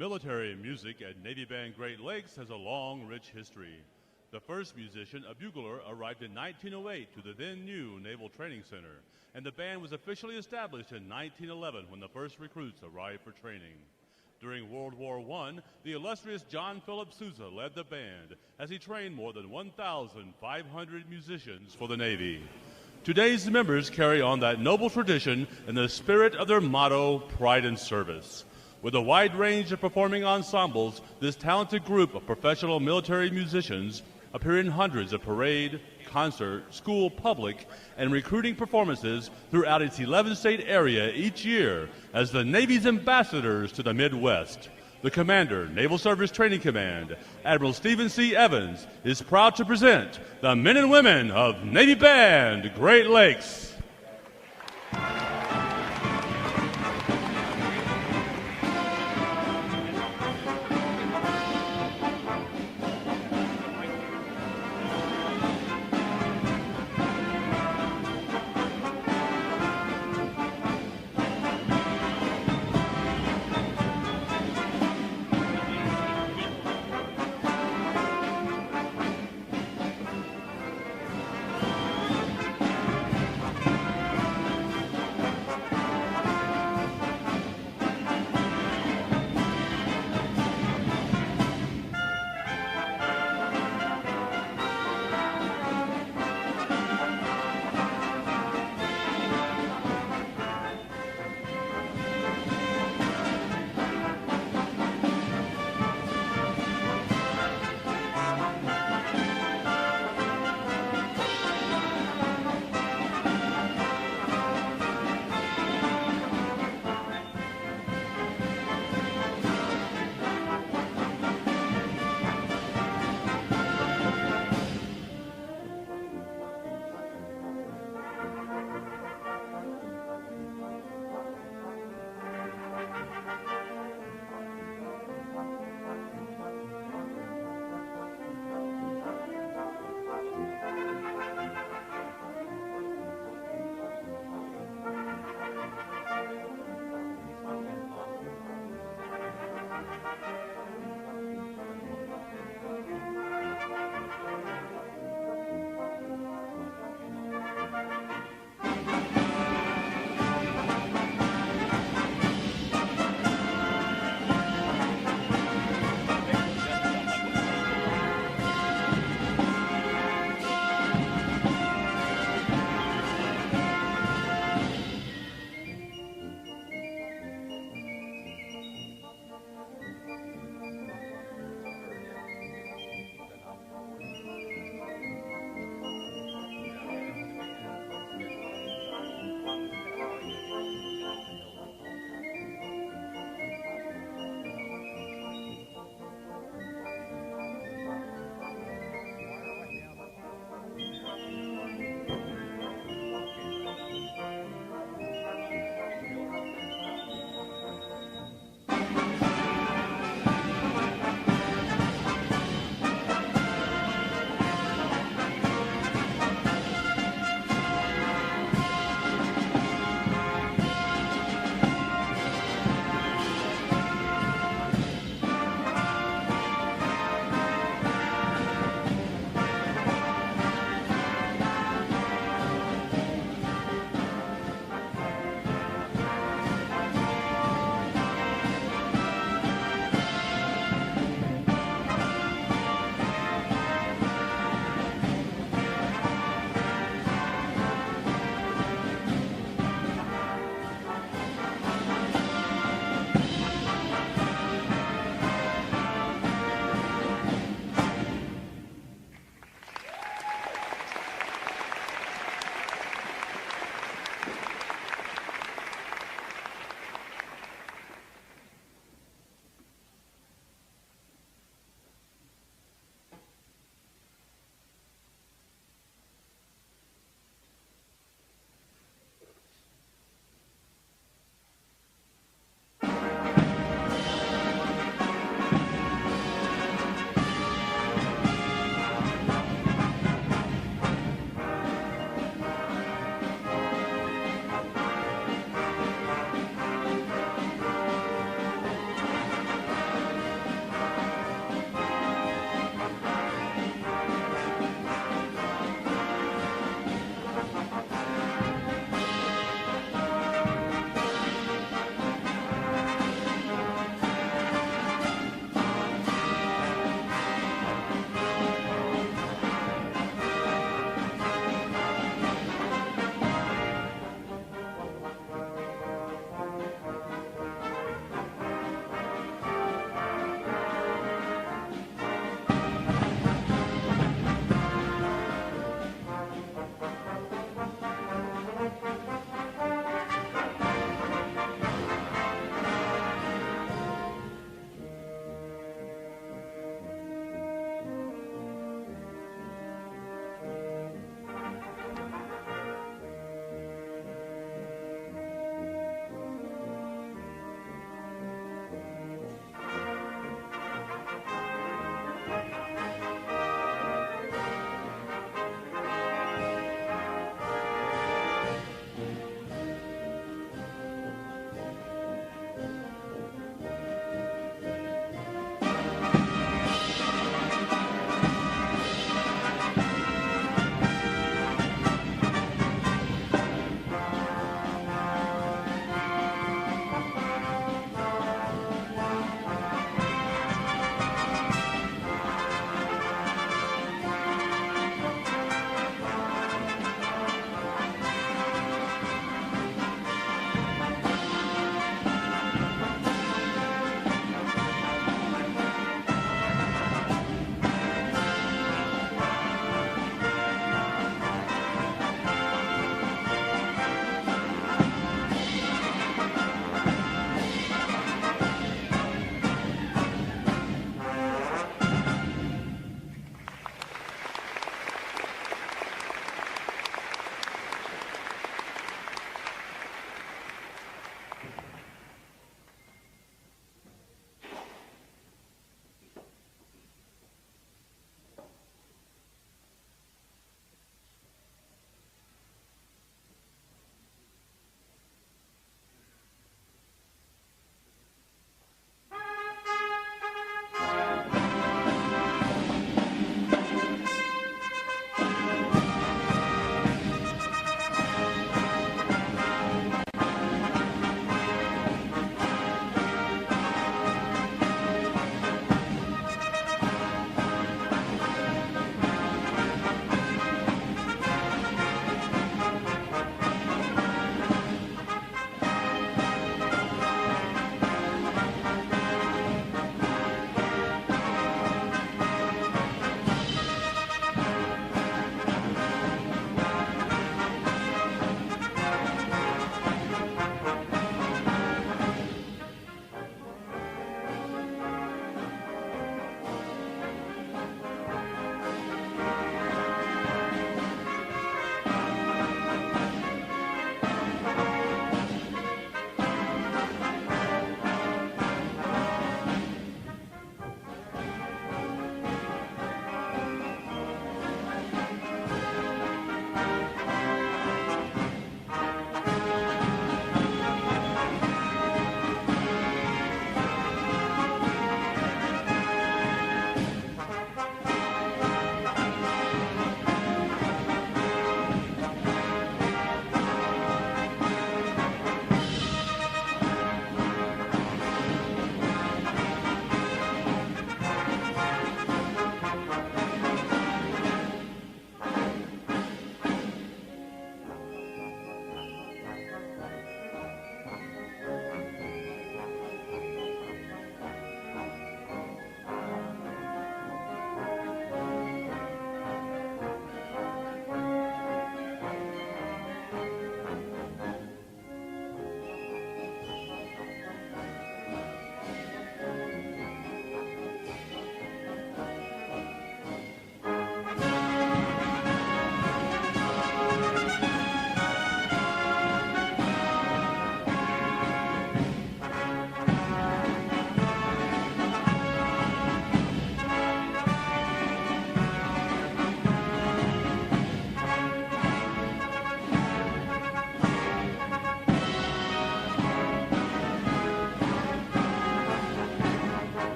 Military music at Navy Band Great Lakes has a long, rich history. The first musician, a bugler, arrived in 1908 to the then new Naval Training Center, and the band was officially established in 1911 when the first recruits arrived for training. During World War I, the illustrious John Philip Sousa led the band as he trained more than 1,500 musicians for the Navy. Today's members carry on that noble tradition in the spirit of their motto, pride in service. With a wide range of performing ensembles, this talented group of professional military musicians appear in hundreds of parade, concert, school, public, and recruiting performances throughout its 11-state area each year as the Navy's ambassadors to the Midwest. The Commander, Naval Service Training Command, Admiral Stephen C. Evans, is proud to present the men and women of Navy Band Great Lakes.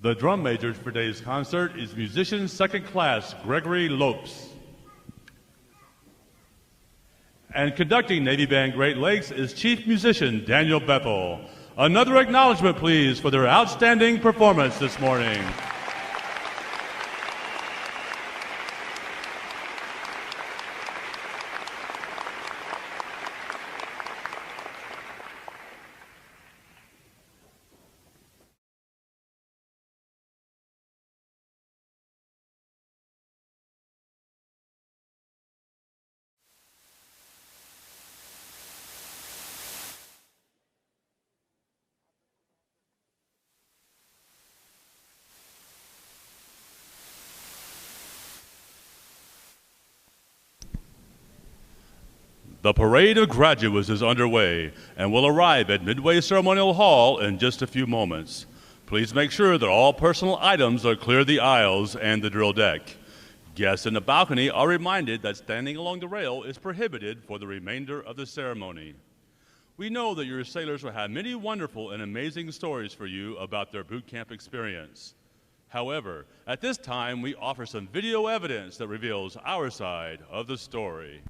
The drum major for today's concert is musician second class Gregory Lopes. And conducting Navy Band Great Lakes is chief musician Daniel Bethel. Another acknowledgement, please, for their outstanding performance this morning. The parade of graduates is underway and will arrive at Midway Ceremonial Hall in just a few moments. Please make sure that all personal items are clear the aisles and the drill deck. Guests in the balcony are reminded that standing along the rail is prohibited for the remainder of the ceremony. We know that your sailors will have many wonderful and amazing stories for you about their boot camp experience. However, at this time, we offer some video evidence that reveals our side of the story.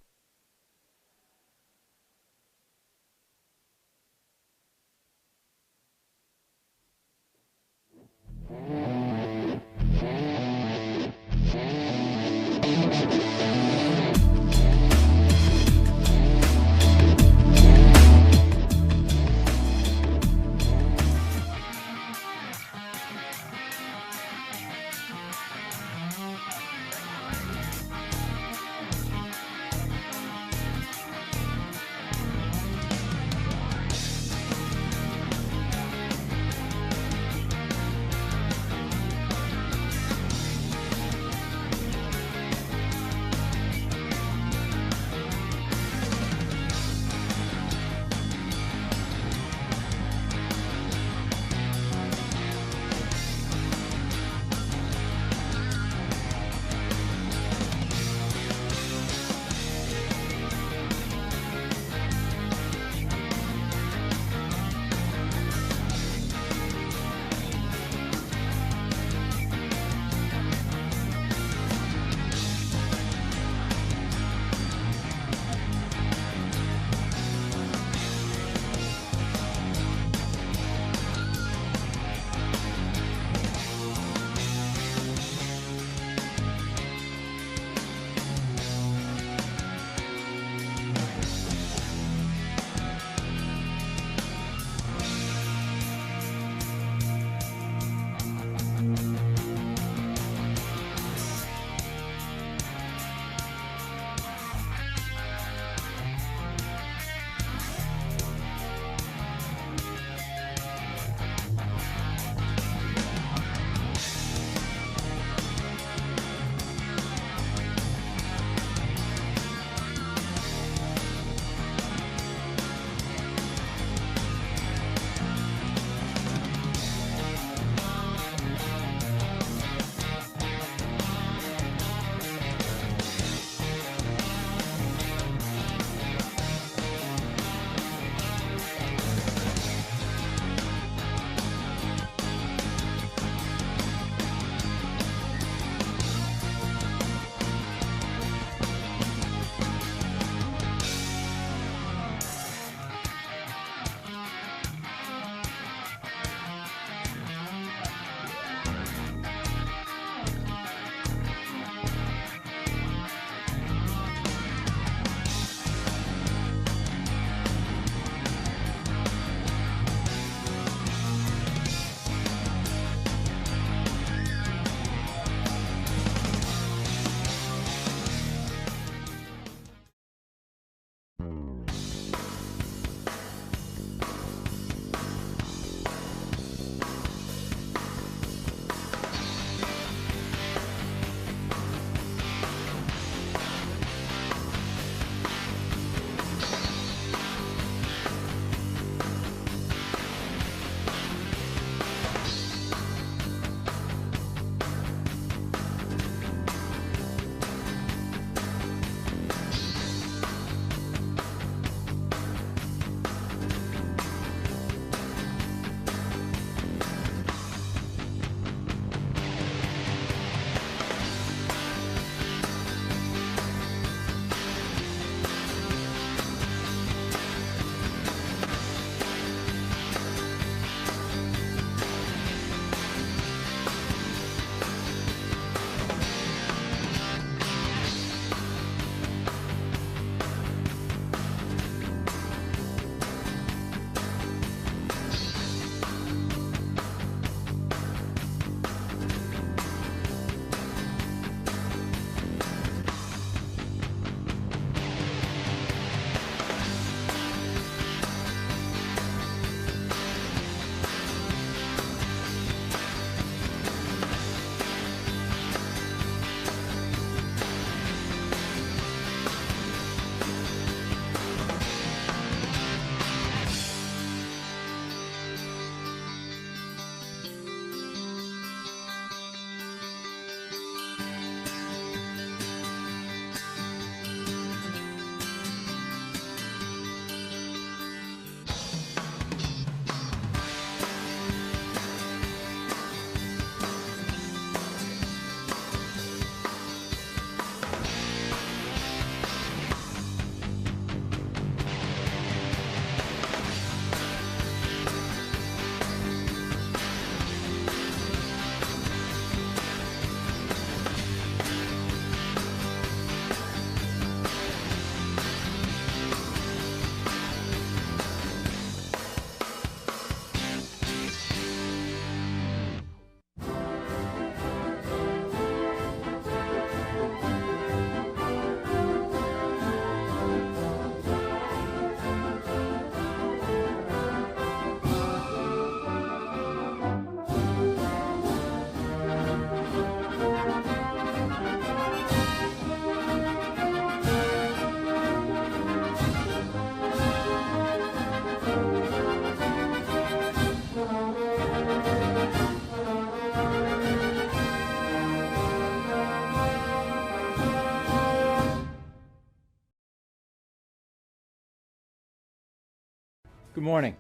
Good morning,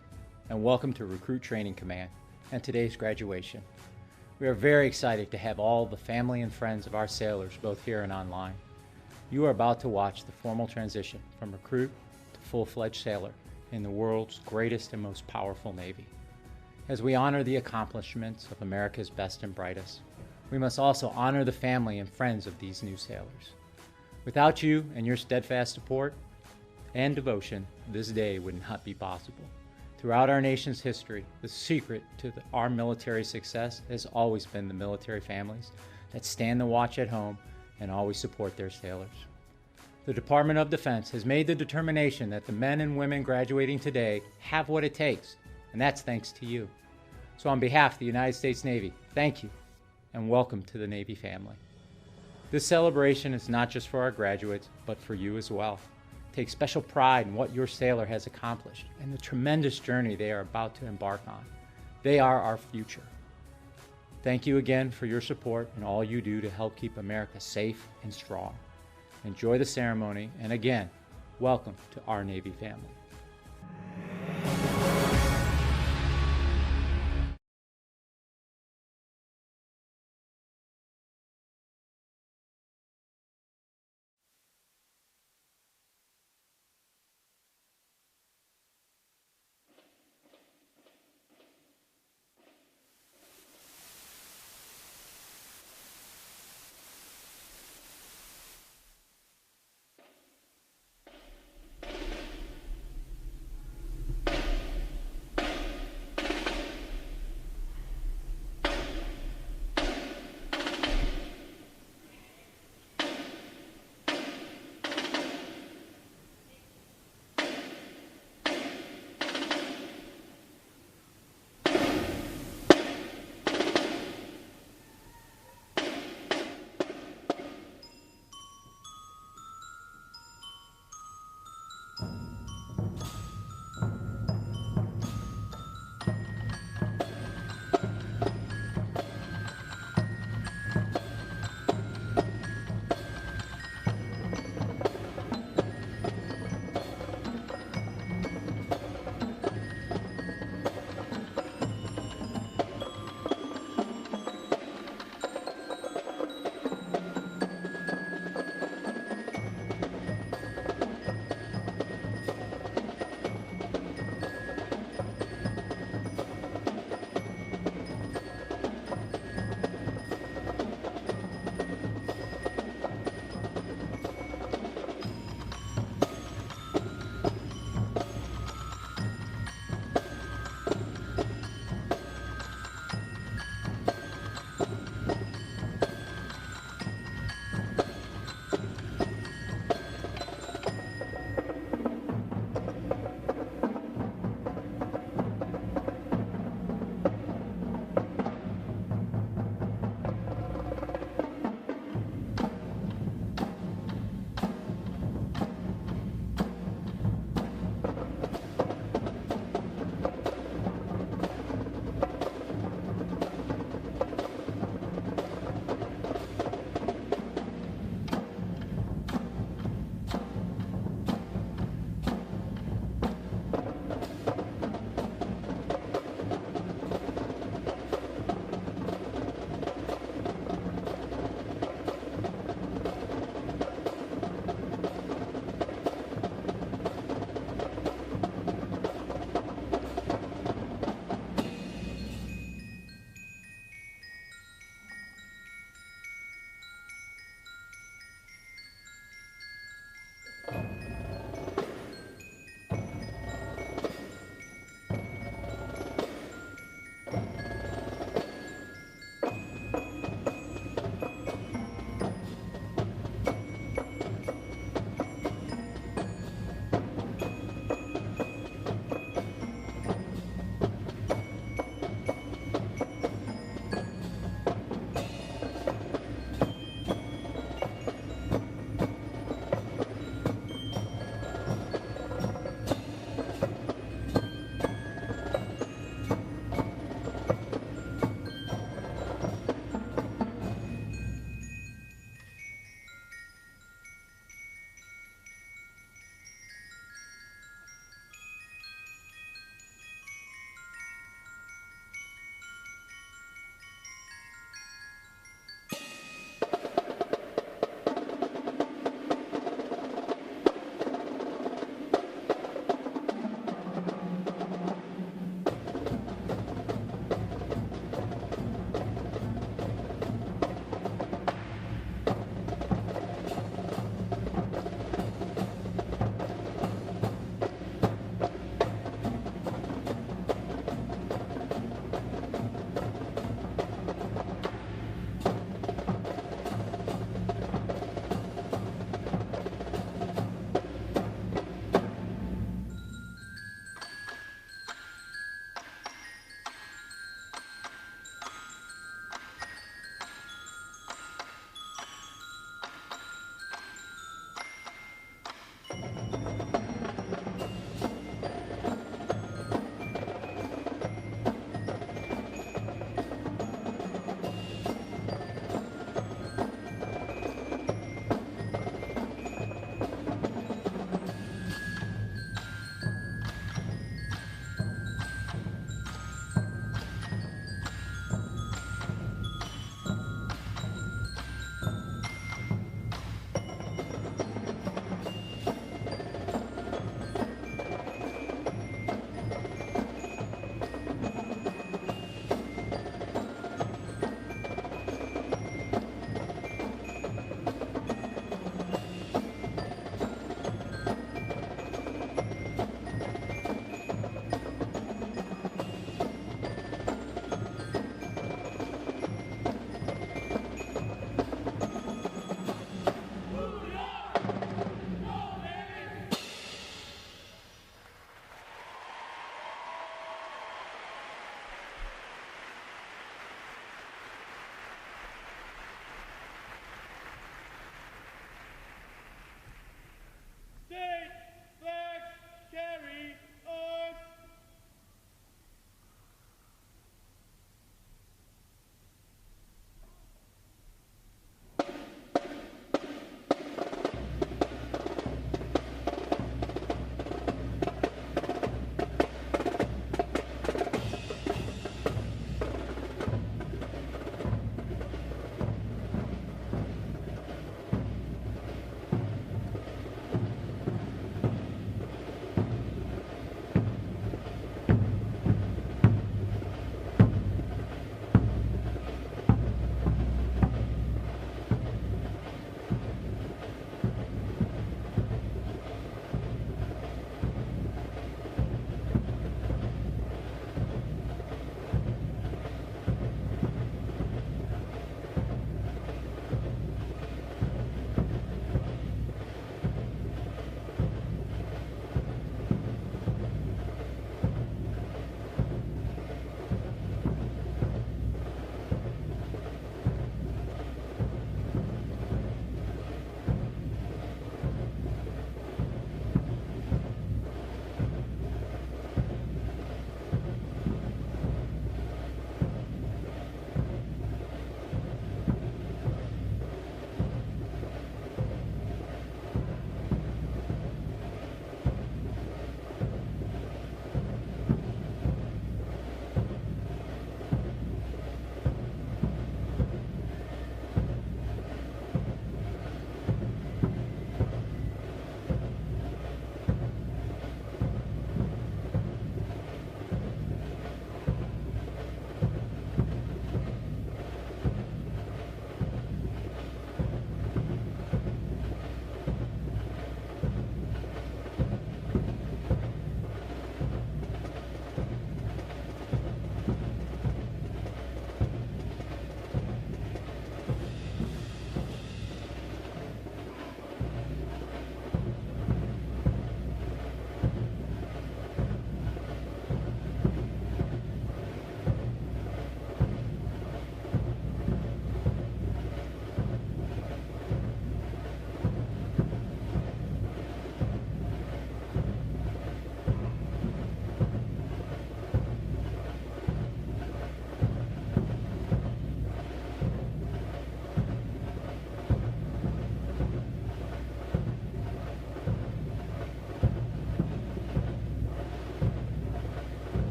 and welcome to Recruit Training Command and today's graduation. We are very excited to have all the family and friends of our sailors both here and online. You are about to watch the formal transition from recruit to full-fledged sailor in the world's greatest and most powerful Navy. As we honor the accomplishments of America's best and brightest, we must also honor the family and friends of these new sailors. Without you and your steadfast support and devotion, this day would not be possible. Throughout our nation's history, the secret to our military success has always been the military families that stand the watch at home and always support their sailors. The Department of Defense has made the determination that the men and women graduating today have what it takes, and that's thanks to you. So on behalf of the United States Navy, thank you, and welcome to the Navy family. This celebration is not just for our graduates, but for you as well. Take special pride in what your sailor has accomplished and the tremendous journey they are about to embark on. They are our future. Thank you again for your support and all you do to help keep America safe and strong. Enjoy the ceremony, and again, welcome to our Navy family.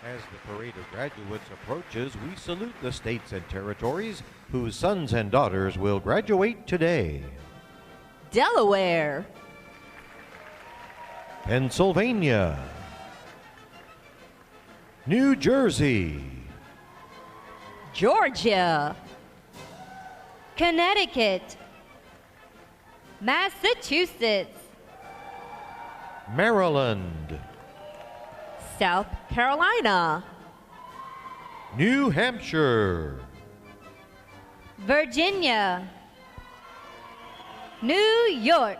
As the parade of graduates approaches, we salute the states and territories whose sons and daughters will graduate today. Delaware, Pennsylvania, New Jersey, Georgia, Connecticut, Massachusetts, Maryland, South Carolina, New Hampshire, Virginia, New York,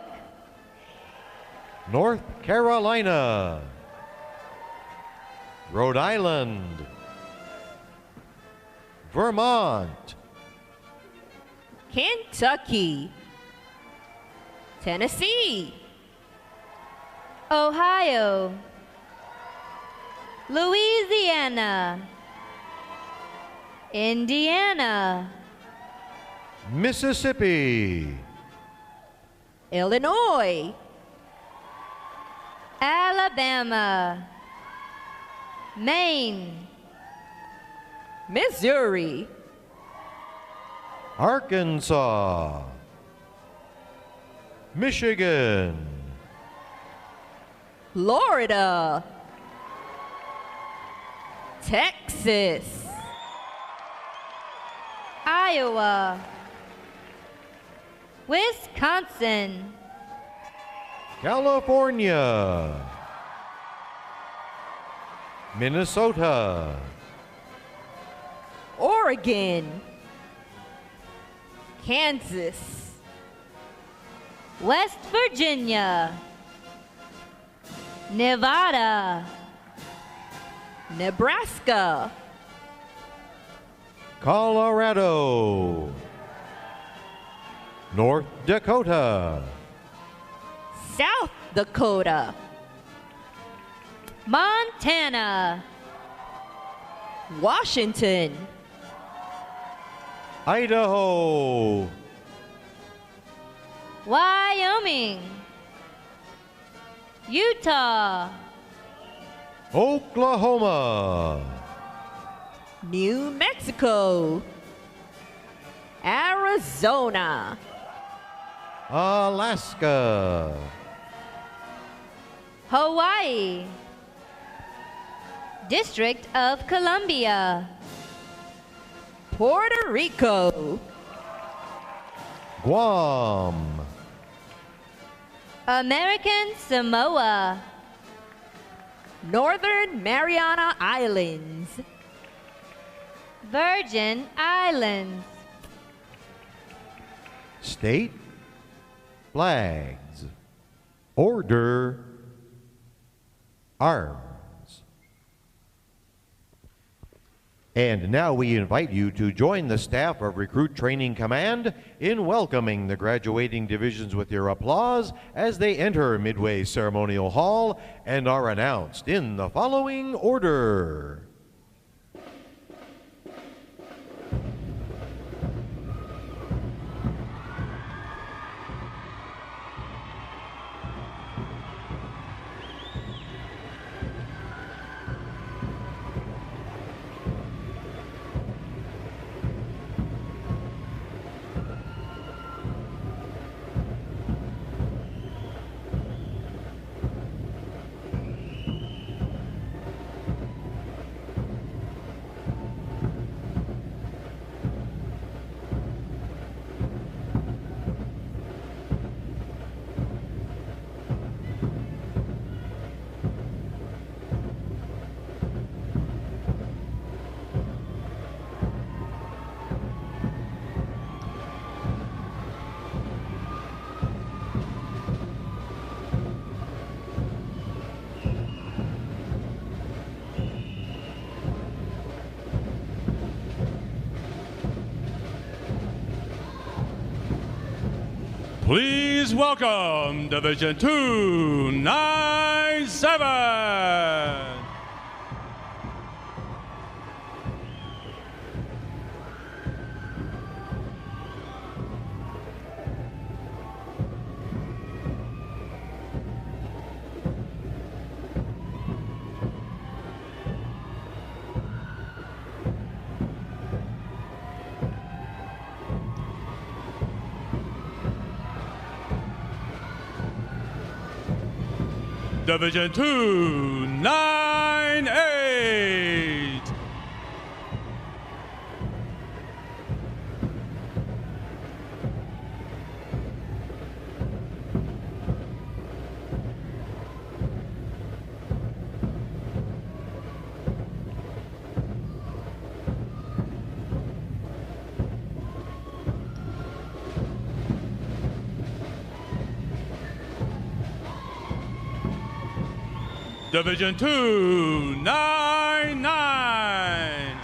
North Carolina, Rhode Island, Vermont, Kentucky, Tennessee, Ohio, Louisiana, Indiana, Mississippi, Illinois, Alabama, Maine, Missouri, Arkansas, Michigan, Florida, Texas, Iowa, Wisconsin, California, Minnesota, Oregon, Kansas, West Virginia, Nevada, Nebraska, Colorado, North Dakota, South Dakota, Montana, Washington, Idaho, Wyoming, Utah, Oklahoma, New Mexico, Arizona, Alaska, Hawaii, District of Columbia, Puerto Rico, Guam, American Samoa, Northern Mariana Islands, Virgin Islands, state flags, order, arms. And now we invite you to join the staff of Recruit Training Command in welcoming the graduating divisions with your applause as they enter Midway Ceremonial Hall and are announced in the following order. Please welcome Division 297. Division 298. Division 299.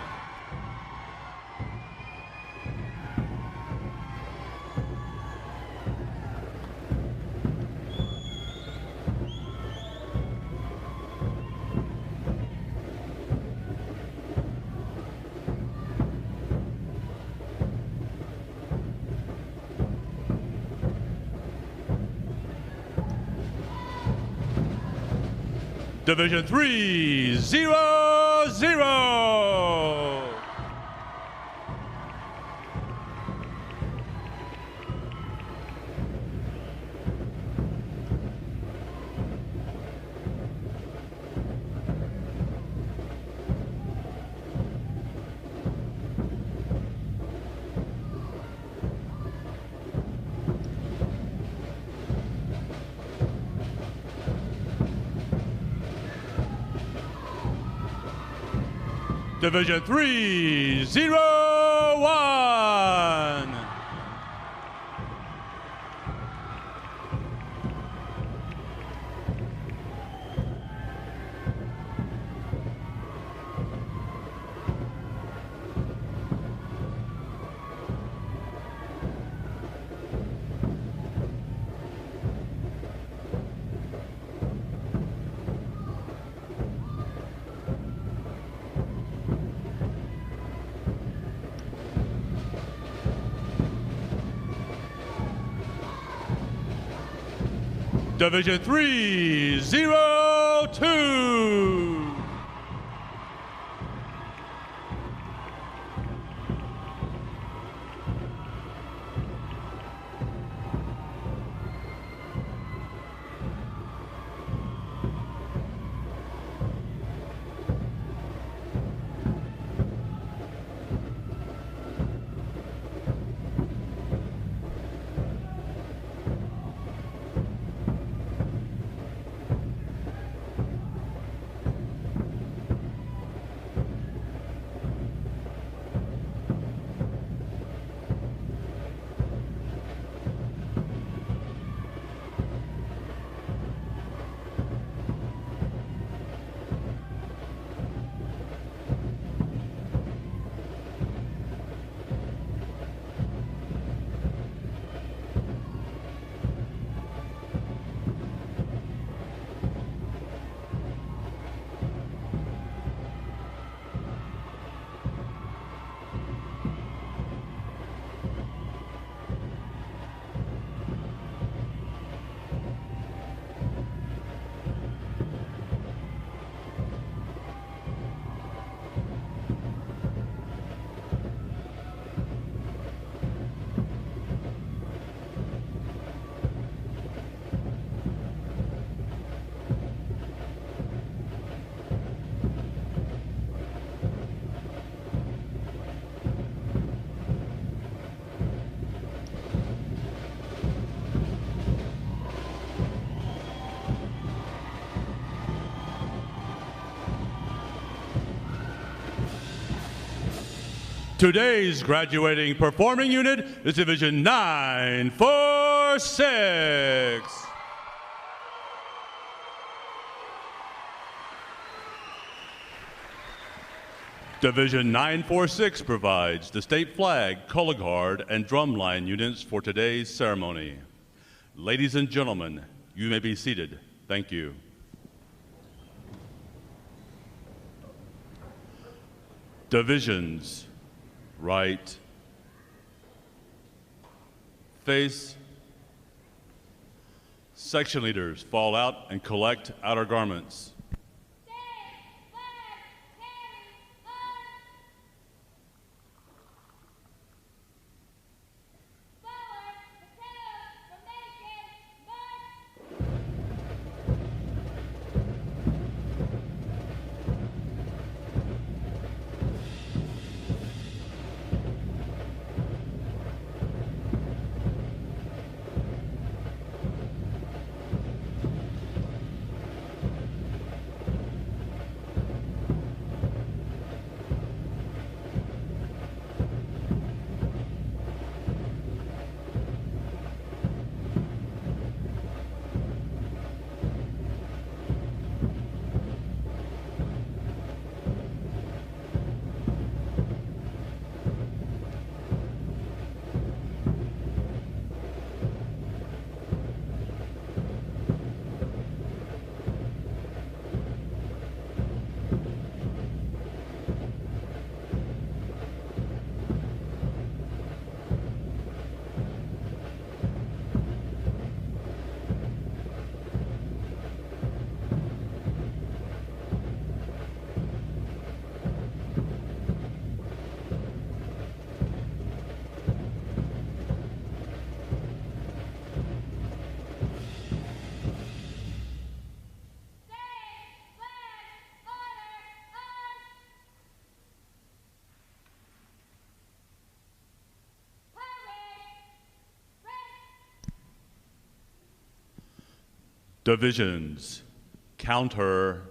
Division 300. Division 301. Division 302. Today's graduating performing unit is Division 946. Division 946 provides the state flag, color guard, and drumline units for today's ceremony. Ladies and gentlemen, you may be seated. Thank you. Divisions, right, face. Section leaders, fall out and collect outer garments. Divisions, counter.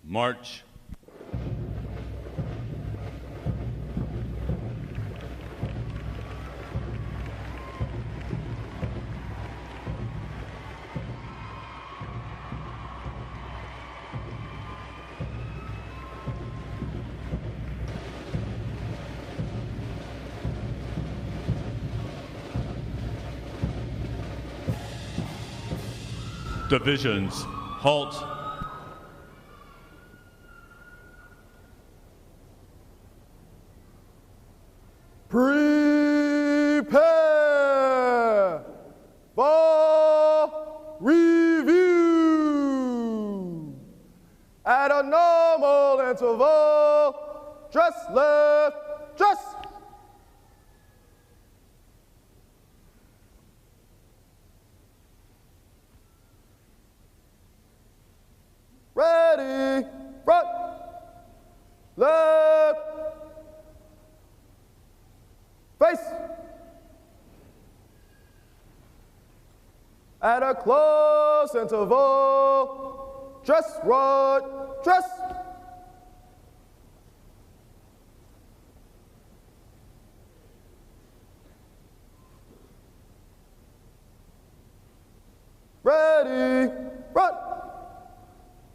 March. Divisions, halt. Prepare for review. At a normal interval, dress left, dress. Ready, front, left, face. At a close interval, dress right, dress. Ready, front,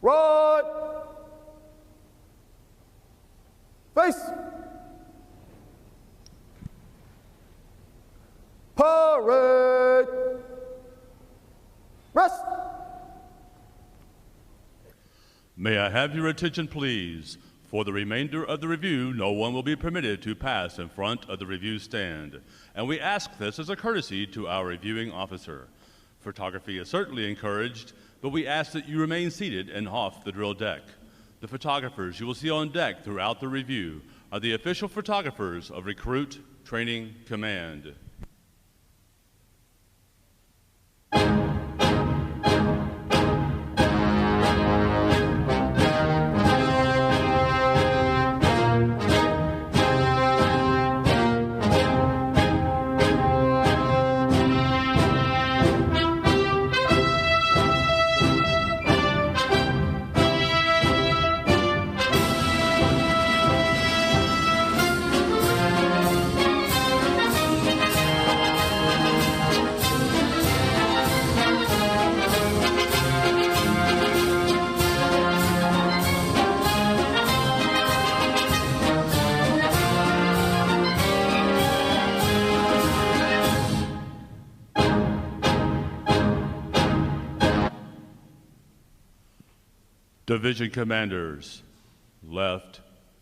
right, face. Parade, rest. May I have your attention, please? For the remainder of the review, no one will be permitted to pass in front of the review stand. And we ask this as a courtesy to our reviewing officer. Photography is certainly encouraged, but we ask that you remain seated and off the drill deck. The photographers you will see on deck throughout the review are the official photographers of Recruit Training Command. Division commanders, left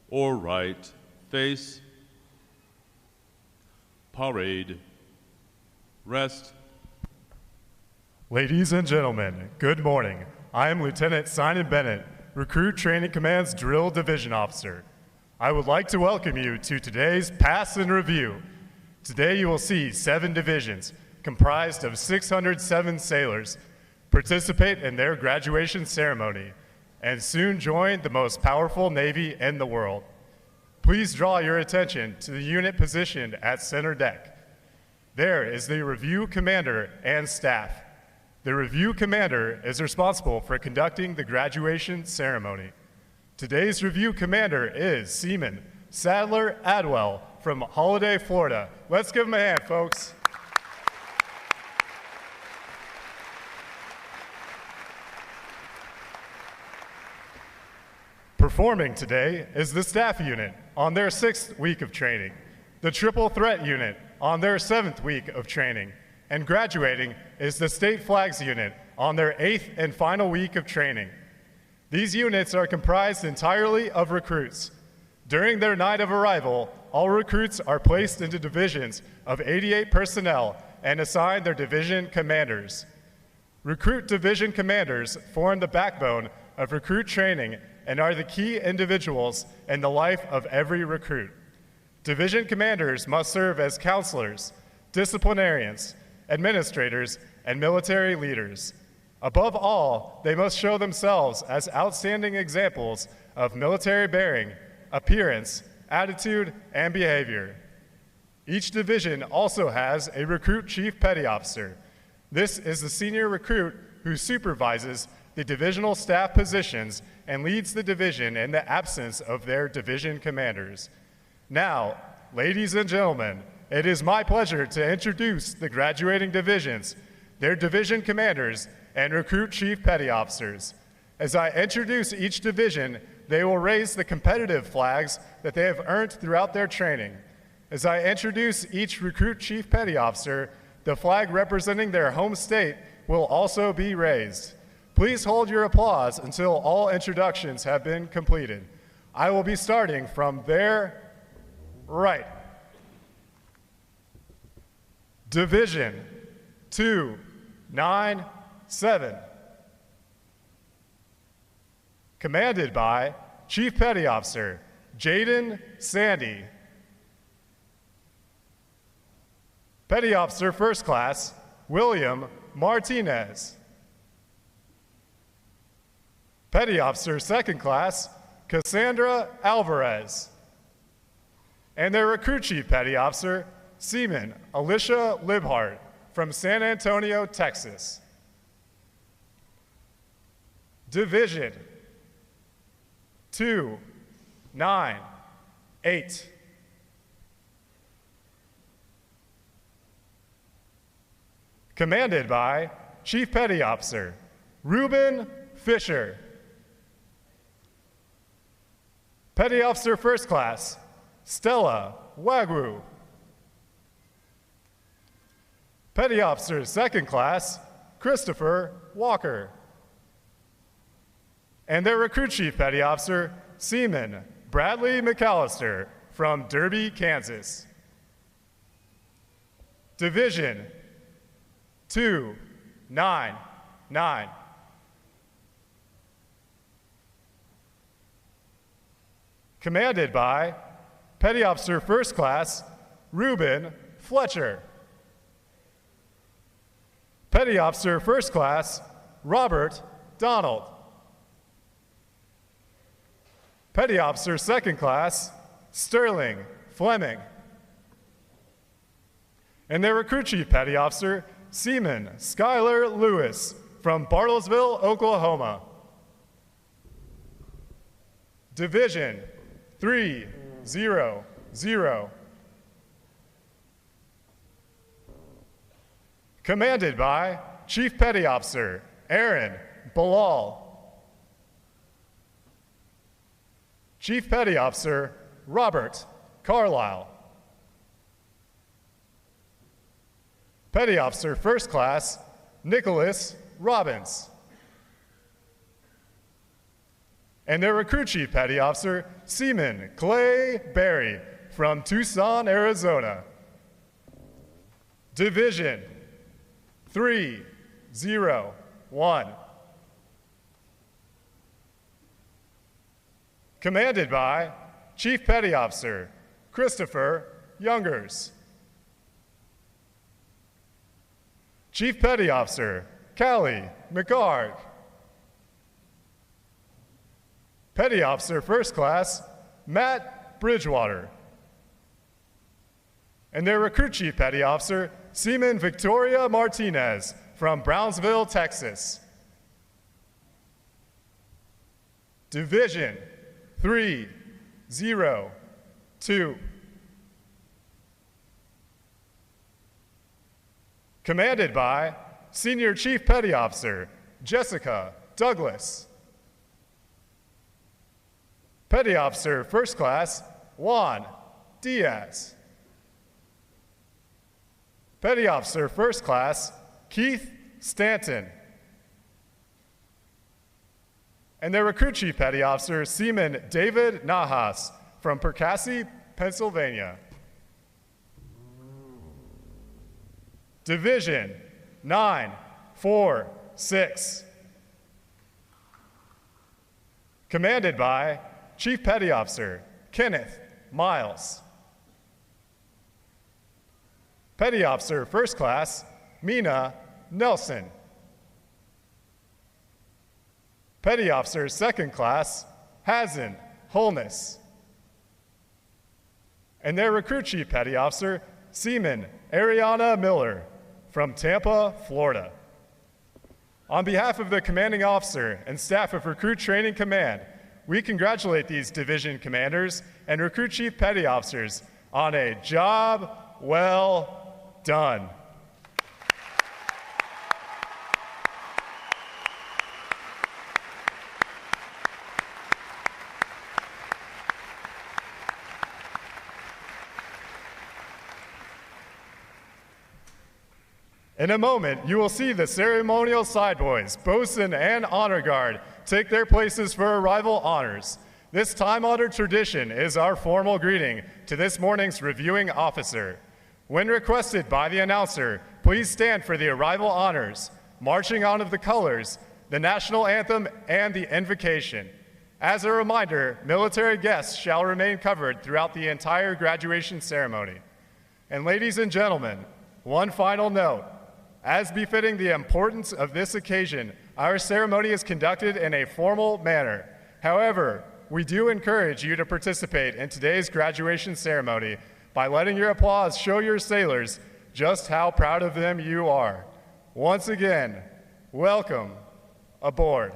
or right, face, parade, rest. Ladies and gentlemen, good morning. I am Lieutenant Simon Bennett, Recruit Training Command's Drill Division Officer. I would like to welcome you to today's Pass and Review. Today you will see 7 divisions comprised of 607 sailors participate in their graduation ceremony and soon join the most powerful Navy in the world. Please draw your attention to the unit positioned at center deck. There is the review commander and staff. The review commander is responsible for conducting the graduation ceremony. Today's review commander is Seaman Sadler Adwell from Holiday, Florida. Let's give him a hand, folks. Performing today is the staff unit on their 6th week of training, the triple threat unit on their 7th week of training, and graduating is the state flags unit on their 8th and final week of training. These units are comprised entirely of recruits. During their night of arrival, all recruits are placed into divisions of 88 personnel and assigned their division commanders. Recruit division commanders form the backbone of recruit training and are the key individuals in the life of every recruit. Division commanders must serve as counselors, disciplinarians, administrators, and military leaders. Above all, they must show themselves as outstanding examples of military bearing, appearance, attitude, and behavior. Each division also has a recruit chief petty officer. This is the senior recruit who supervises the divisional staff positions and leads the division in the absence of their division commanders. Now, ladies and gentlemen, it is my pleasure to introduce the graduating divisions, their division commanders, and recruit chief petty officers. As I introduce each division, they will raise the competitive flags that they have earned throughout their training. As I introduce each recruit chief petty officer, the flag representing their home state will also be raised. Please hold your applause until all introductions have been completed. I will be starting from their right. Division 297. Commanded by Chief Petty Officer Jaden Sandy. Petty Officer First Class William Martinez. Petty Officer Second Class Cassandra Alvarez. And their Recruit Chief Petty Officer Seaman Alicia Libhart from San Antonio, Texas. Division 298. Commanded by Chief Petty Officer Reuben Fisher. Petty Officer First Class Stella Wagwu. Petty Officer Second Class Christopher Walker. And their Recruit Chief Petty Officer Seaman Bradley McAllister from Derby, Kansas. Division 299. Commanded by Petty Officer First Class Reuben Fletcher. Petty Officer First Class Robert Donald. Petty Officer Second Class Sterling Fleming. And their Recruit Chief Petty Officer Seaman Skylar Lewis from Bartlesville, Oklahoma. Division 300. Commanded by Chief Petty Officer Aaron Bilal. Chief Petty Officer Robert Carlisle. Petty Officer First Class Nicholas Robbins. And their Recruit Chief Petty Officer Seaman Clay Berry from Tucson, Arizona. Division 301. Commanded by Chief Petty Officer Christopher Youngers. Chief Petty Officer Callie McCarg. Petty Officer First Class Matt Bridgewater. And their Recruit Chief Petty Officer Seaman Victoria Martinez from Brownsville, Texas. Division 302. Commanded by Senior Chief Petty Officer Jessica Douglas. Petty Officer First Class Juan Diaz. Petty Officer First Class Keith Stanton. And their Recruit Chief Petty Officer Seaman David Nahas from Perkasie, Pennsylvania. Division 946. Commanded by Chief Petty Officer Kenneth Miles. Petty Officer First Class Mina Nelson. Petty Officer Second Class Hazen Holness. And their Recruit Chief Petty Officer Seaman Ariana Miller from Tampa, Florida. On behalf of the commanding officer and staff of Recruit Training Command, we congratulate these division commanders and recruit chief petty officers on a job well done. In a moment, you will see the ceremonial side boys, bosun and honor guard, take their places for arrival honors. This time-honored tradition is our formal greeting to this morning's reviewing officer. When requested by the announcer, please stand for the arrival honors, marching on of the colors, the national anthem, and the invocation. As a reminder, military guests shall remain covered throughout the entire graduation ceremony. And ladies and gentlemen, one final note. As befitting the importance of this occasion, our ceremony is conducted in a formal manner. However, we do encourage you to participate in today's graduation ceremony by letting your applause show your sailors just how proud of them you are. Once again, welcome aboard.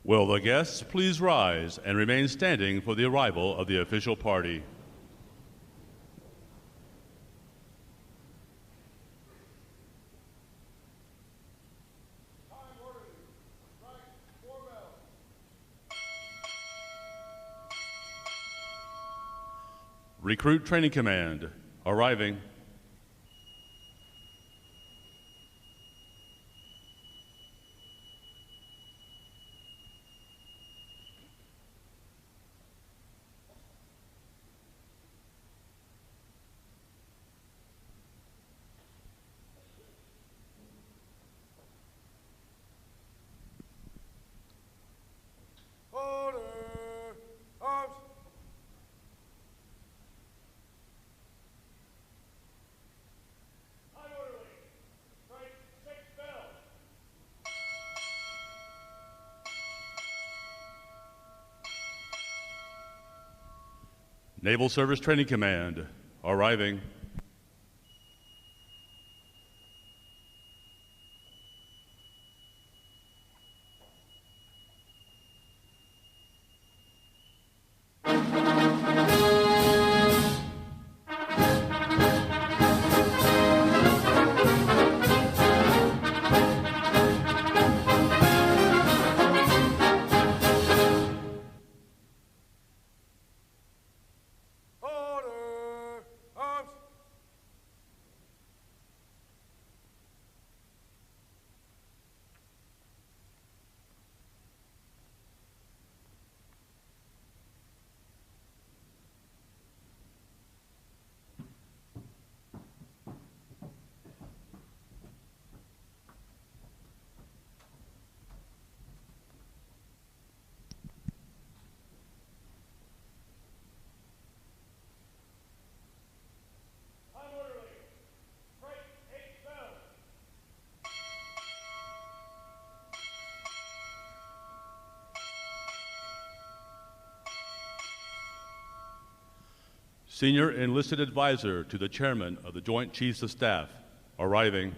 Will the guests please rise and remain standing for the arrival of the official party? Recruit Training Command, arriving. Naval Service Training Command, arriving. Order! Arms! Senior Enlisted Advisor to the Chairman of the Joint Chiefs of Staff, arriving.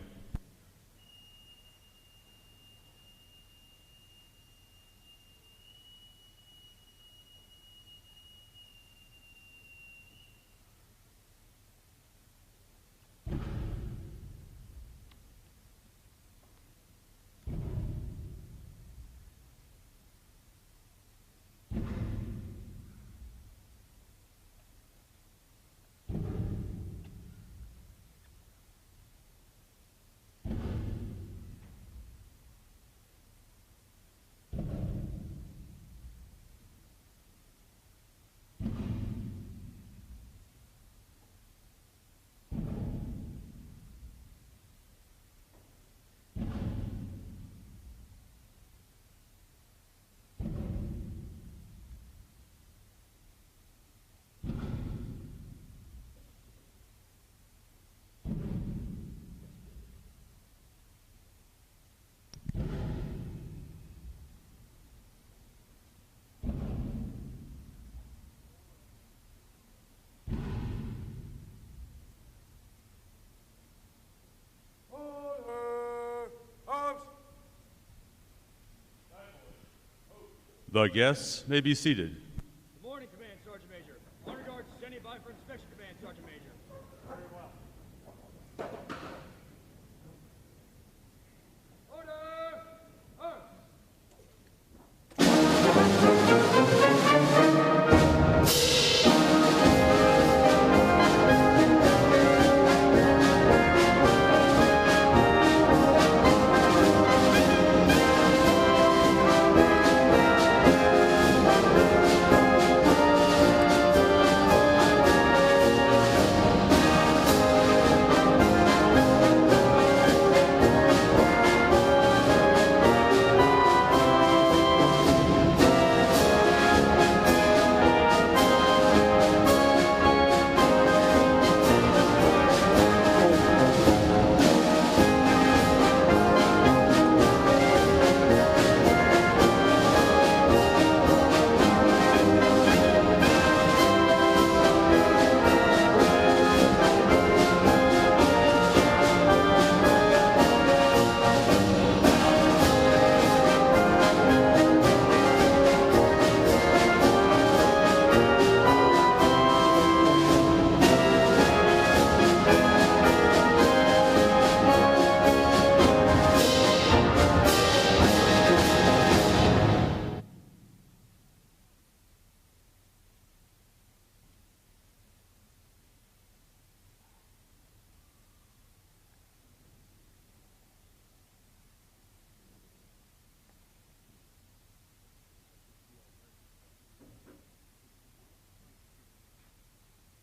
Order! Arms! The guests may be seated. Good morning, Command Sergeant Major. Honor Guard standing by for inspection, Command Sergeant Major. Very well. Order! Arms!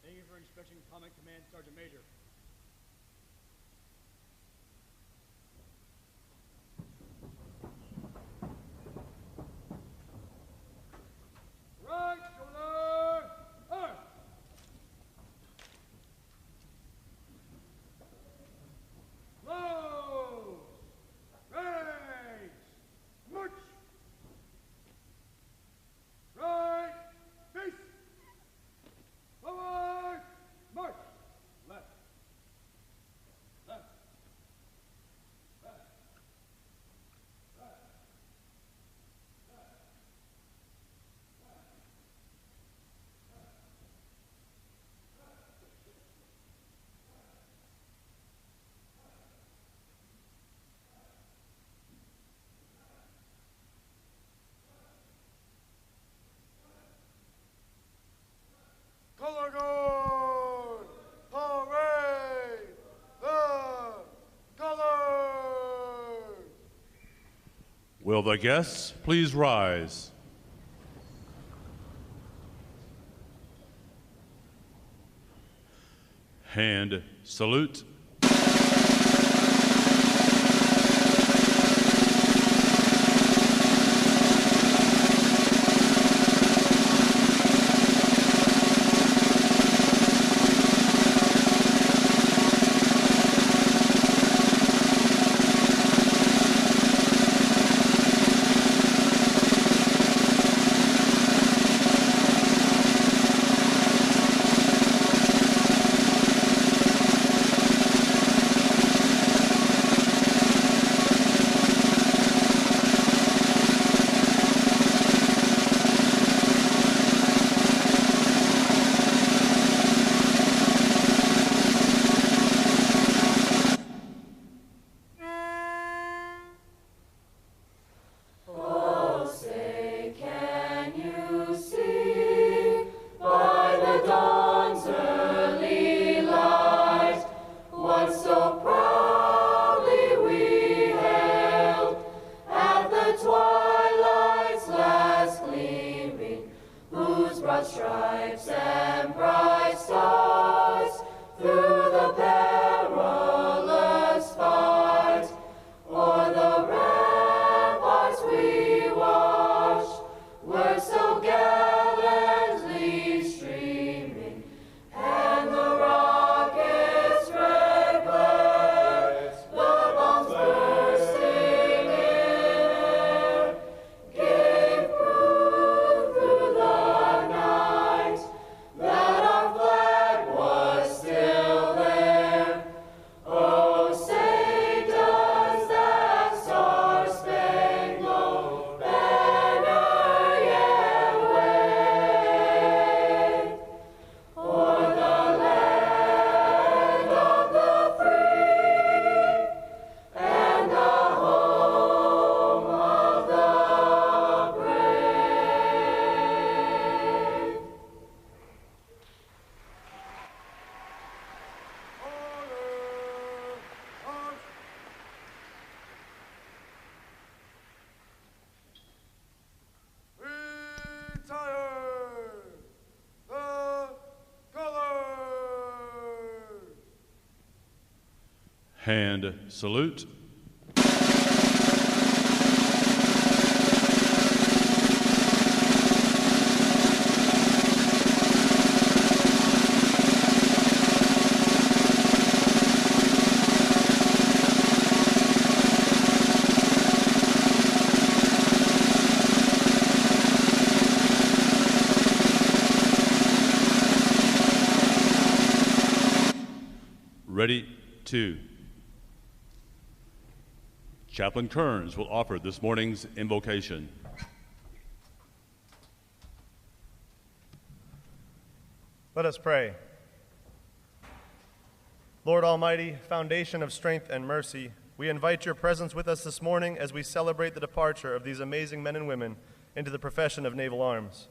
Thank you for inspection, Common Command Sergeant Major. Right shoulder, arm. Close. Raise. March. Right. Face. Will the guests please rise? Hand salute. Hand salute. Ready, 2. Chaplain Kearns will offer this morning's invocation. Let us pray. Lord Almighty, foundation of strength and mercy, we invite your presence with us this morning as we celebrate the departure of these amazing men and women into the profession of naval arms.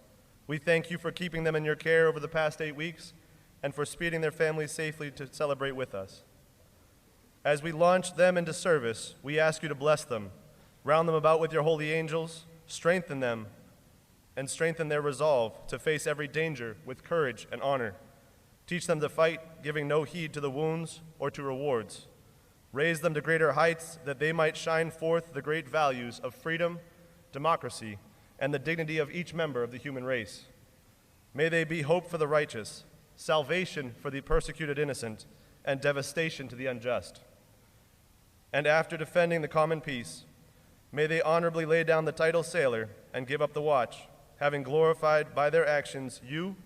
We thank you for keeping them in your care over the past 8 weeks and for speeding their families safely to celebrate with us. As we launch them into service, we ask you to bless them, round them about with your holy angels, strengthen them, and strengthen their resolve to face every danger with courage and honor. Teach them to fight, giving no heed to the wounds or to rewards. Raise them to greater heights that they might shine forth the great values of freedom, democracy, and the dignity of each member of the human race. May they be hope for the righteous, salvation for the persecuted innocent, and devastation to the unjust. And after defending the common peace, may they honorably lay down the title sailor and give up the watch, having glorified by their actions you,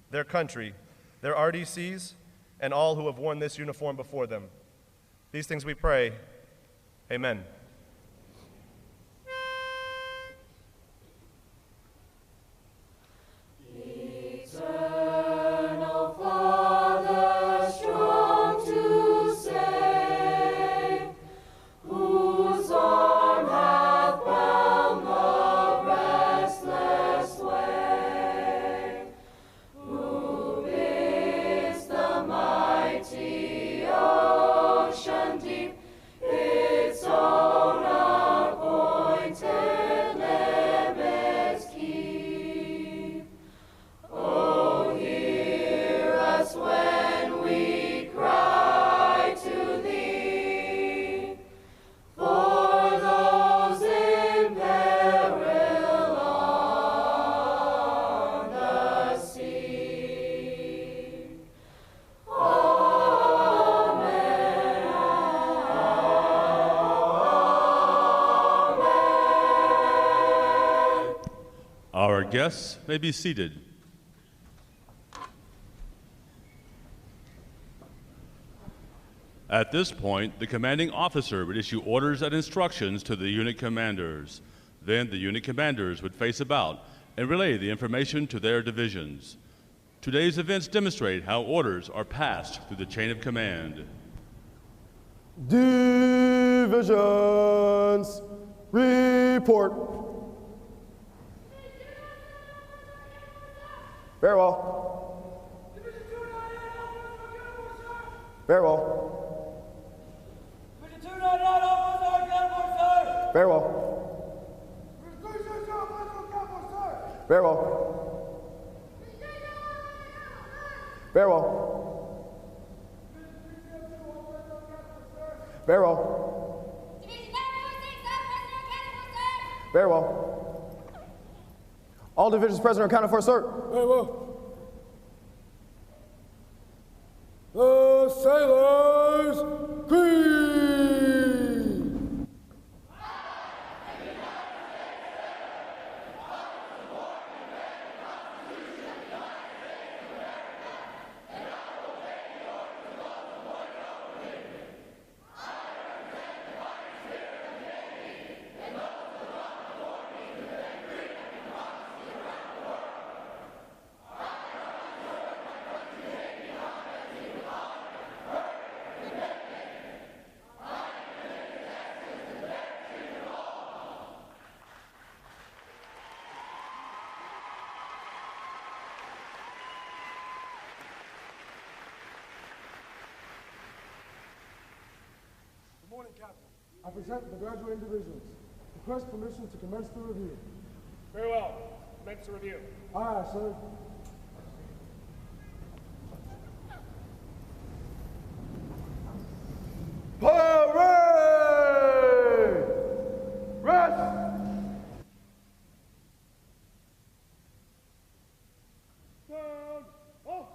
their country, their RDCs, and all who have worn this uniform before them. These things we pray. Amen. Ocean deep, its all Our guests may be seated. At this point, the commanding officer would issue orders and instructions to the unit commanders. Then the unit commanders would face about and relay the information to their divisions. Today's events demonstrate how orders are passed through the chain of command. Divisions, report. Very well. Very well. Very well. Very well. Very well. Very well. Very well. All divisions present are accounted for, sir. Very well. The Sailors Creed! I present the graduating divisions. Request permission to commence the review. Very well. Commence the review. Aye, sir. Parade! Rest! Down. Off.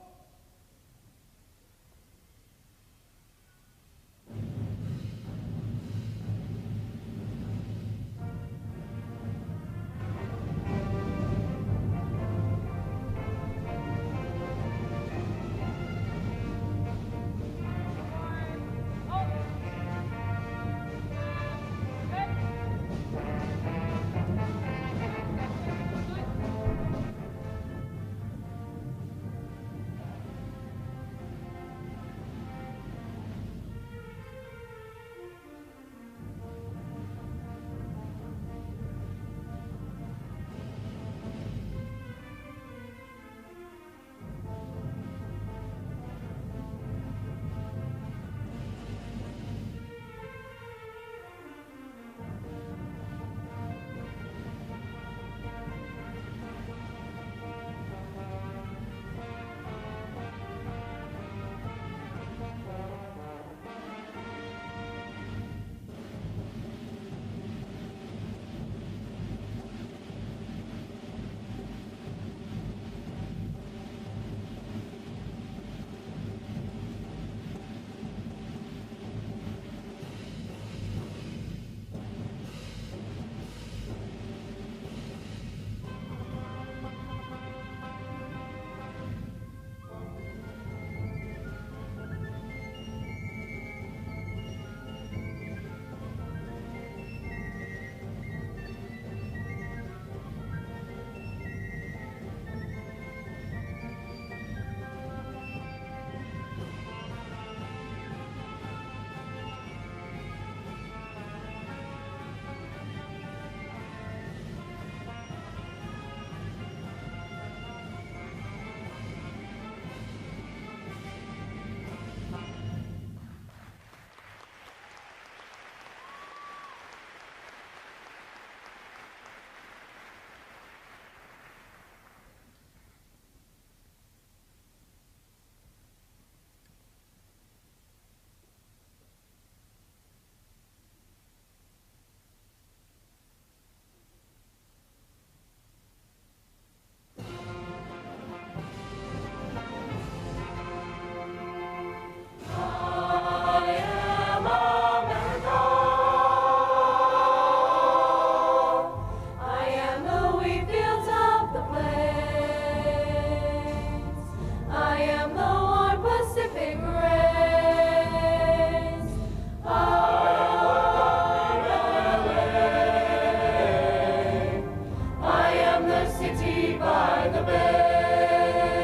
city by the bay.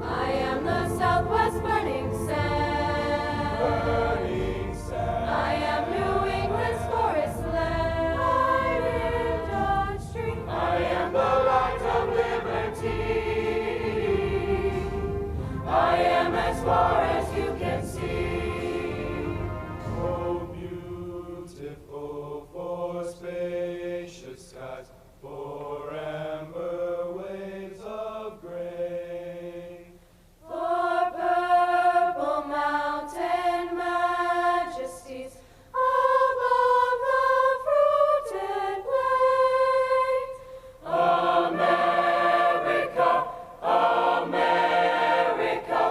I am the Southwest burning sand. Burning sand. I am New England's forest land. I live downstream. I am the light of liberty. I am as far as you can see. Oh, beautiful for spacious skies, for amber waves of gray, for purple mountain majesties above the fruited plain. America, America,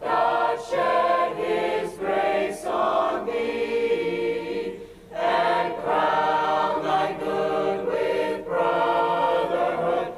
God shed His grace on thee, and crown thy good with brotherhood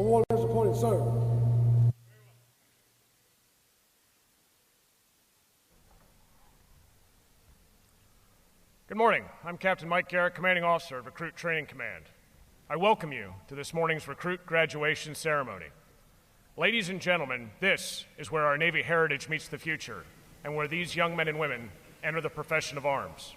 Award is appointed, sir. Good morning. I'm Captain Mike Garrett, Commanding Officer of Recruit Training Command. I welcome you to this morning's recruit graduation ceremony. Ladies and gentlemen, this is where our Navy heritage meets the future and where these young men and women enter the profession of arms.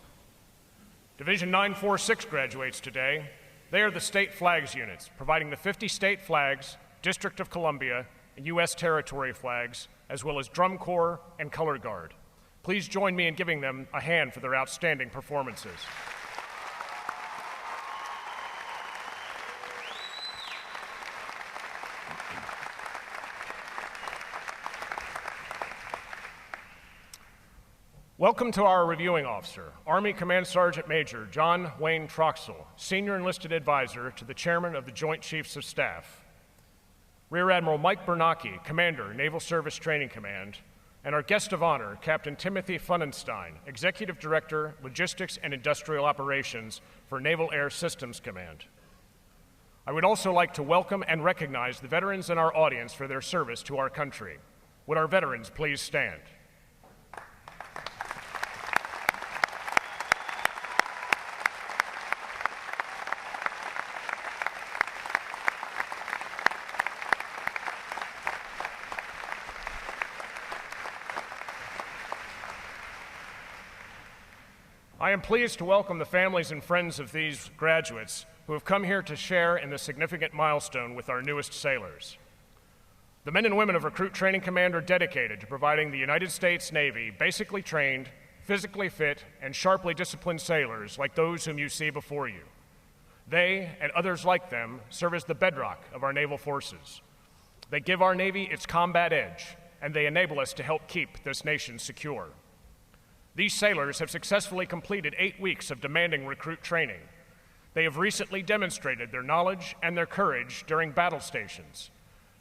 Division 946 graduates today. They are the state flags units, providing the 50 state flags, District of Columbia, and U.S. territory flags, as well as Drum Corps and Color Guard. Please join me in giving them a hand for their outstanding performances. Welcome to our reviewing officer, Army Command Sergeant Major John Wayne Troxell, Senior Enlisted Advisor to the Chairman of the Joint Chiefs of Staff. Rear Admiral Mike Bernacki, Commander, Naval Service Training Command, and our guest of honor, Captain Timothy Funenstein, Executive Director, Logistics and Industrial Operations for Naval Air Systems Command. I would also like to welcome and recognize the veterans in our audience for their service to our country. Would our veterans please stand? I am pleased to welcome the families and friends of these graduates who have come here to share in the significant milestone with our newest sailors. The men and women of Recruit Training Command are dedicated to providing the United States Navy basically trained, physically fit, and sharply disciplined sailors like those whom you see before you. They, and others like them, serve as the bedrock of our naval forces. They give our Navy its combat edge, and they enable us to help keep this nation secure. These sailors have successfully completed 8 weeks of demanding recruit training. They have recently demonstrated their knowledge and their courage during battle stations.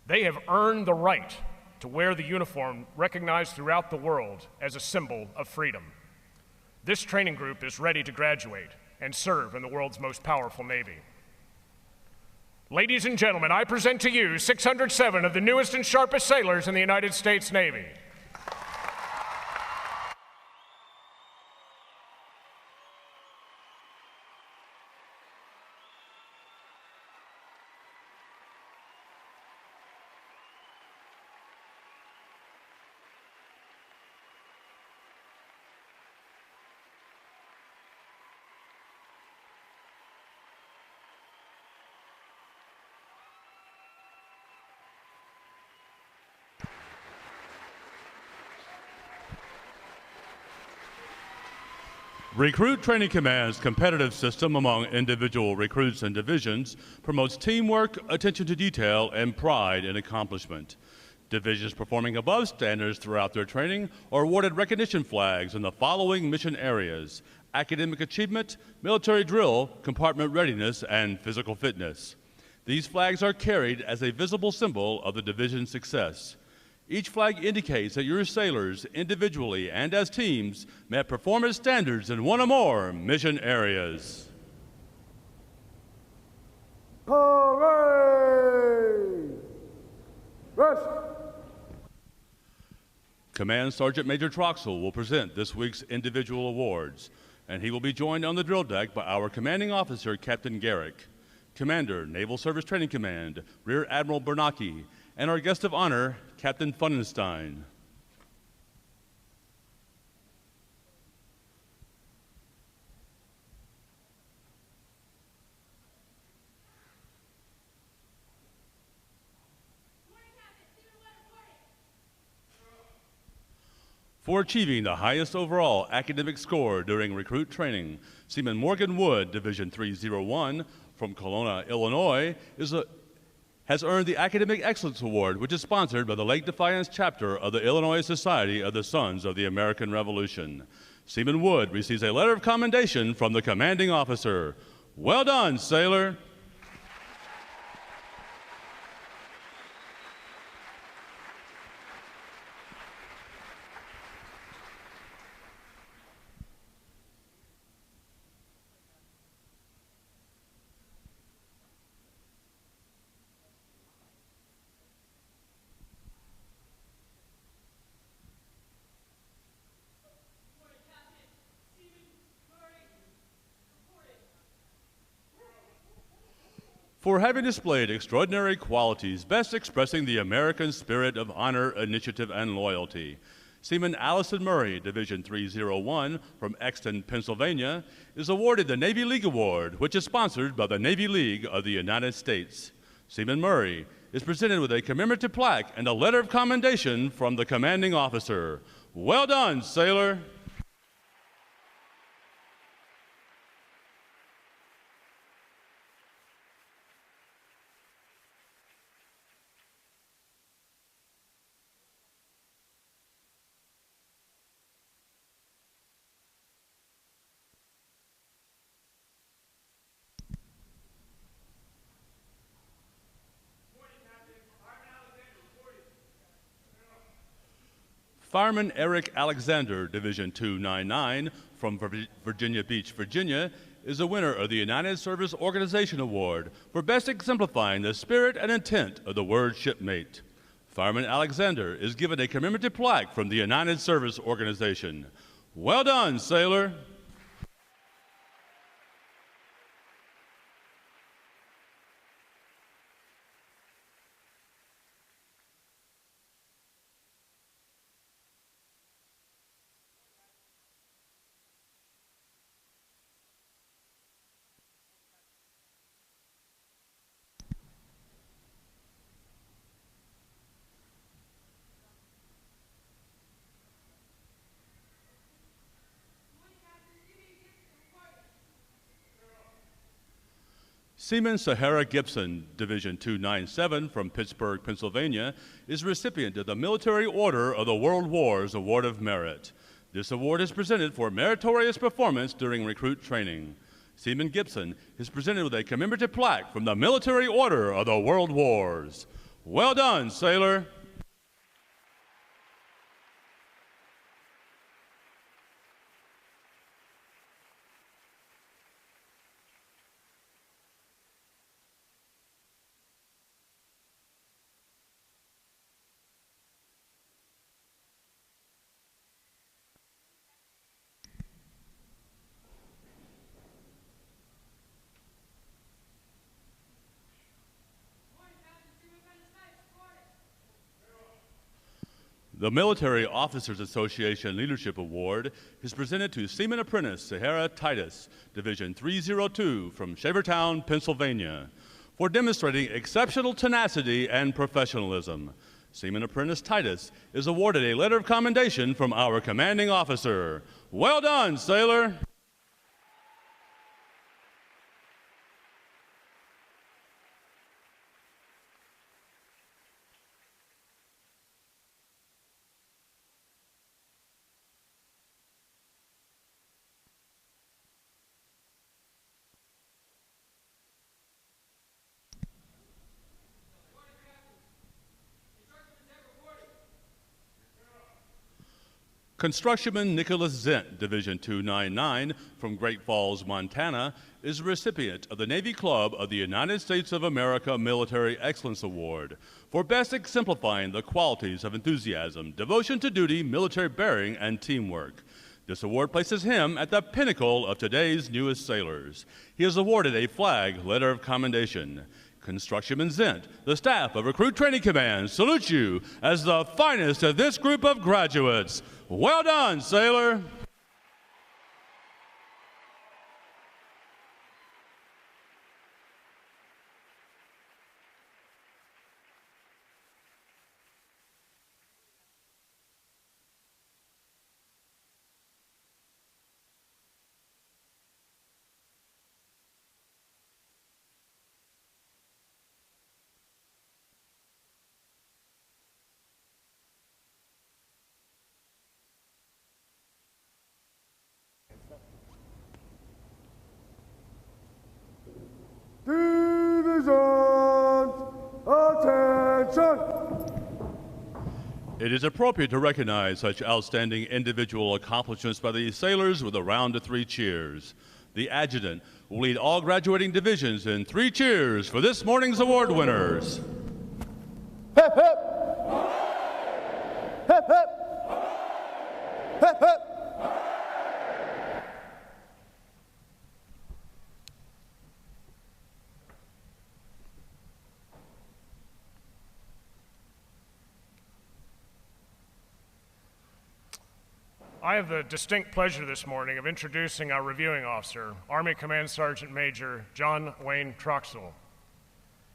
They have earned the right to wear the uniform recognized throughout the world as a symbol of freedom. This training group is ready to graduate and serve in the world's most powerful Navy. Ladies and gentlemen, I present to you 607 of the newest and sharpest sailors in the United States Navy. Recruit Training Command's competitive system among individual recruits and divisions promotes teamwork, attention to detail, and pride in accomplishment. Divisions performing above standards throughout their training are awarded recognition flags in the following mission areas: academic achievement, military drill, compartment readiness, and physical fitness. These flags are carried as a visible symbol of the division's success. Each flag indicates that your sailors, individually and as teams, met performance standards in one or more mission areas. Parade! Rest! Command Sergeant Major Troxell will present this week's individual awards, and he will be joined on the drill deck by our commanding officer, Captain Garrick, Commander, Naval Service Training Command, Rear Admiral Bernacki, and our guest of honor, Captain Funenstein. For achieving the highest overall academic score during recruit training, Seaman Morgan Wood, Division 301 from Kelowna, Illinois, has earned the Academic Excellence Award, which is sponsored by the Lake Defiance chapter of the Illinois Society of the Sons of the American Revolution. Seaman Wood receives a letter of commendation from the commanding officer. Well done, sailor. For having displayed extraordinary qualities best expressing the American spirit of honor, initiative, and loyalty, Seaman Allison Murray, Division 301 from Exton, Pennsylvania, is awarded the Navy League Award, which is sponsored by the Navy League of the United States. Seaman Murray is presented with a commemorative plaque and a letter of commendation from the commanding officer. Well done, sailor. Fireman Eric Alexander, Division 299 from Virginia Beach, Virginia, is a winner of the United Service Organization Award for best exemplifying the spirit and intent of the word shipmate. Fireman Alexander is given a commemorative plaque from the United Service Organization. Well done, sailor. Seaman Sahara Gibson, Division 297 from Pittsburgh, Pennsylvania, is recipient of the Military Order of the World Wars Award of Merit. This award is presented for meritorious performance during recruit training. Seaman Gibson is presented with a commemorative plaque from the Military Order of the World Wars. Well done, sailor. The Military Officers Association Leadership Award is presented to Seaman Apprentice Sahara Titus, Division 302 from Shavertown, Pennsylvania, for demonstrating exceptional tenacity and professionalism. Seaman Apprentice Titus is awarded a letter of commendation from our commanding officer. Well done, sailor. Constructionman Nicholas Zent, Division 299 from Great Falls, Montana, is a recipient of the Navy Club of the United States of America Military Excellence Award for best exemplifying the qualities of enthusiasm, devotion to duty, military bearing, and teamwork. This award places him at the pinnacle of today's newest sailors. He is awarded a flag letter of commendation. Constructionman Zent, the staff of Recruit Training Command, salutes you as the finest of this group of graduates. Well done, sailor. Divisions, attention! It is appropriate to recognize such outstanding individual accomplishments by the sailors with a round of 3 cheers. The adjutant will lead all graduating divisions in 3 cheers for this morning's award winners. Hip, hip! Hip, hip! Hip, hip! I have the distinct pleasure this morning of introducing our reviewing officer, Army Command Sergeant Major John Wayne Troxell.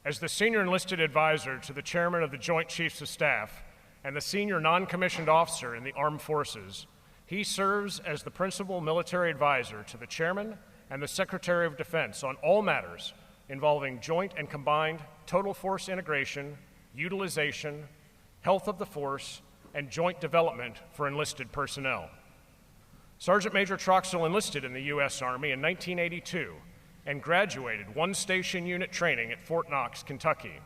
As the Senior Enlisted Advisor to the Chairman of the Joint Chiefs of Staff and the Senior Non-Commissioned Officer in the Armed Forces, he serves as the Principal Military Advisor to the Chairman and the Secretary of Defense on all matters involving joint and combined total force integration, utilization, health of the force, and joint development for enlisted personnel. Sergeant Major Troxell enlisted in the U.S. Army in 1982 and graduated one-station unit training at Fort Knox, Kentucky.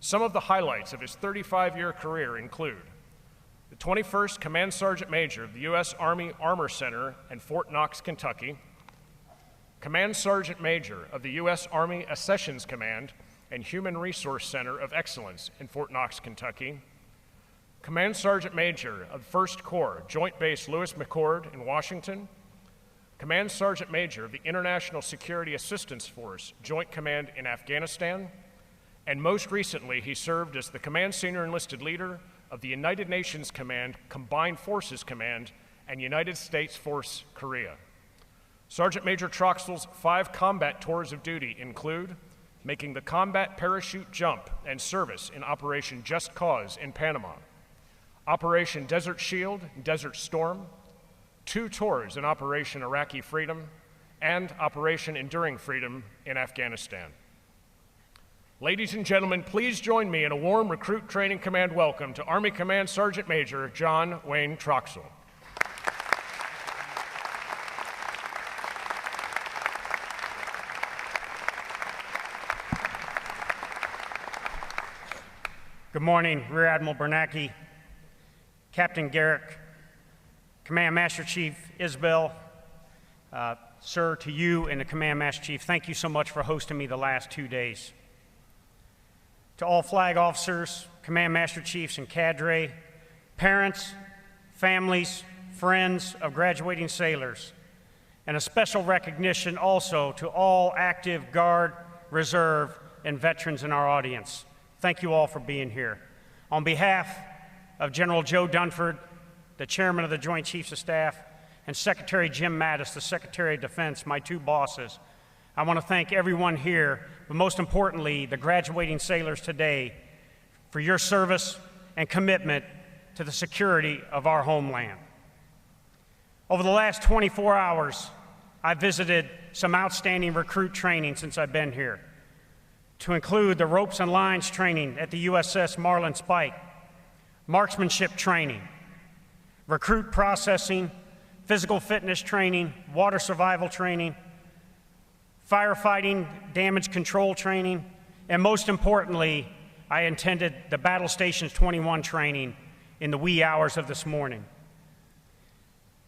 Some of the highlights of his 35-year career include the 21st Command Sergeant Major of the U.S. Army Armor Center in Fort Knox, Kentucky, Command Sergeant Major of the U.S. Army Accessions Command and Human Resource Center of Excellence in Fort Knox, Kentucky, Command Sergeant Major of 1st Corps Joint Base Lewis McChord in Washington, Command Sergeant Major of the International Security Assistance Force Joint Command in Afghanistan, and most recently he served as the Command Senior Enlisted Leader of the United Nations Command Combined Forces Command and United States Force Korea. Sergeant Major Troxell's 5 combat tours of duty include making the combat parachute jump and service in Operation Just Cause in Panama, Operation Desert Shield, Desert Storm, 2 tours in Operation Iraqi Freedom, and Operation Enduring Freedom in Afghanistan. Ladies and gentlemen, please join me in a warm Recruit Training Command welcome to Army Command Sergeant Major John Wayne Troxell. Good morning, Rear Admiral Bernacki, Captain Garrick, Command Master Chief Isbell, sir, to you and the Command Master Chief, thank you so much for hosting me the last 2 days. To all flag officers, Command Master Chiefs, and cadre, parents, families, friends of graduating sailors, and a special recognition also to all active Guard, Reserve, and veterans in our audience. Thank you all for being here. On behalf of General Joe Dunford, the Chairman of the Joint Chiefs of Staff, and Secretary Jim Mattis, the Secretary of Defense, my 2 bosses, I want to thank everyone here, but most importantly, the graduating sailors today, for your service and commitment to the security of our homeland. Over the last 24 hours, I've visited some outstanding recruit training since I've been here, to include the ropes and lines training at the USS Marlin Spike, marksmanship training, recruit processing, physical fitness training, water survival training, firefighting, damage control training, and most importantly, I attended the Battle Stations 21 training in the wee hours of this morning.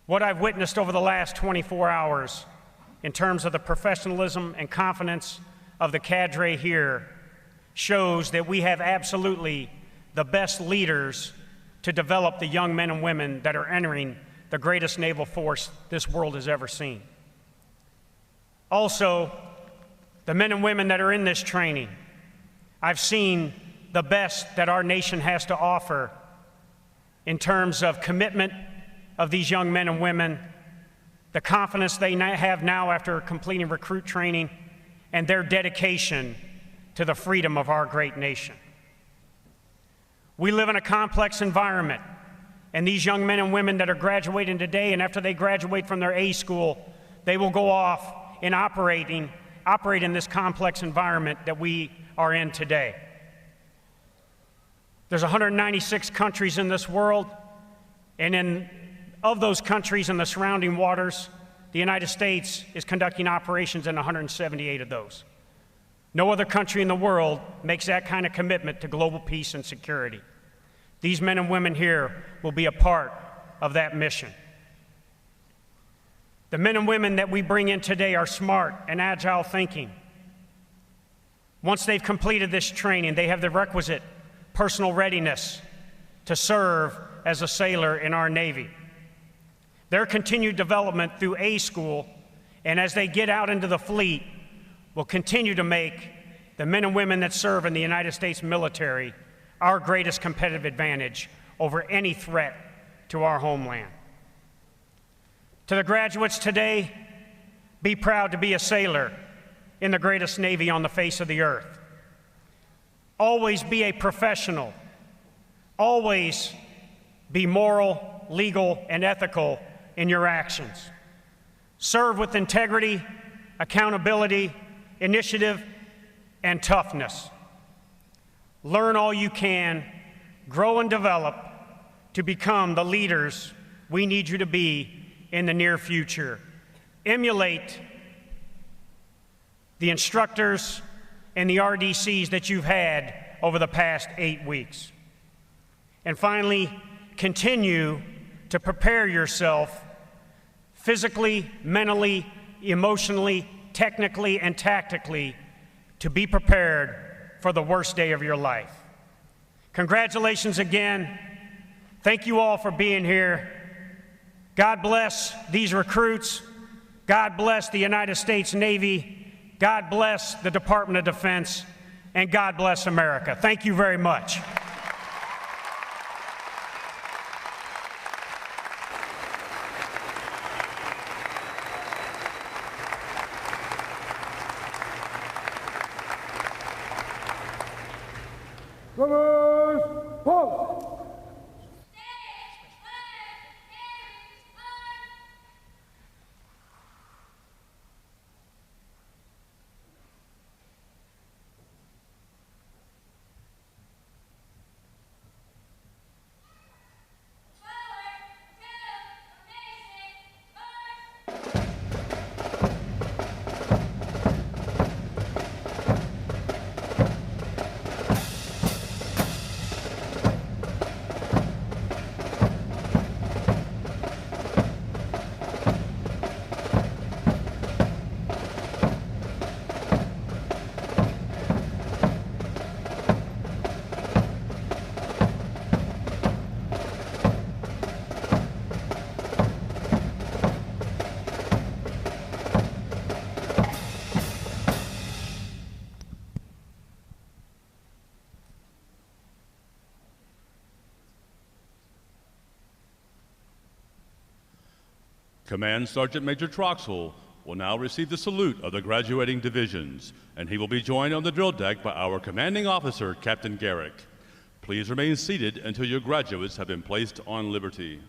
What I've witnessed over the last 24 hours in terms of the professionalism and confidence of the cadre here shows that we have absolutely the best leaders to develop the young men and women that are entering the greatest naval force this world has ever seen. Also, the men and women that are in this training, I've seen the best that our nation has to offer in terms of commitment of these young men and women, the confidence they have now after completing recruit training, and their dedication to the freedom of our great nation. We live in a complex environment, and these young men and women that are graduating today, and after they graduate from their A school, they will go off and operate in this complex environment that we are in today. There's 196 countries in this world, and of those countries in the surrounding waters, the United States is conducting operations in 178 of those. No other country in the world makes that kind of commitment to global peace and security. These men and women here will be a part of that mission. The men and women that we bring in today are smart and agile thinking. Once they've completed this training, they have the requisite personal readiness to serve as a sailor in our Navy. Their continued development through A school and as they get out into the fleet will continue to make the men and women that serve in the United States military our greatest competitive advantage over any threat to our homeland. To the graduates today, be proud to be a sailor in the greatest Navy on the face of the earth. Always be a professional. Always be moral, legal, and ethical in your actions. Serve with integrity, accountability, initiative, and toughness. Learn all you can, grow and develop to become the leaders we need you to be in the near future. Emulate the instructors and the RDCs that you've had over the past 8 weeks. And finally, continue to prepare yourself physically, mentally, emotionally, technically, and tactically to be prepared for the worst day of your life. Congratulations again. Thank you all for being here. God bless these recruits. God bless the United States Navy. God bless the Department of Defense. And God bless America. Thank you very much. Runners, halt! Command Sergeant Major Troxel will now receive the salute of the graduating divisions, and he will be joined on the drill deck by our commanding officer, Captain Garrick. Please remain seated until your graduates have been placed on liberty.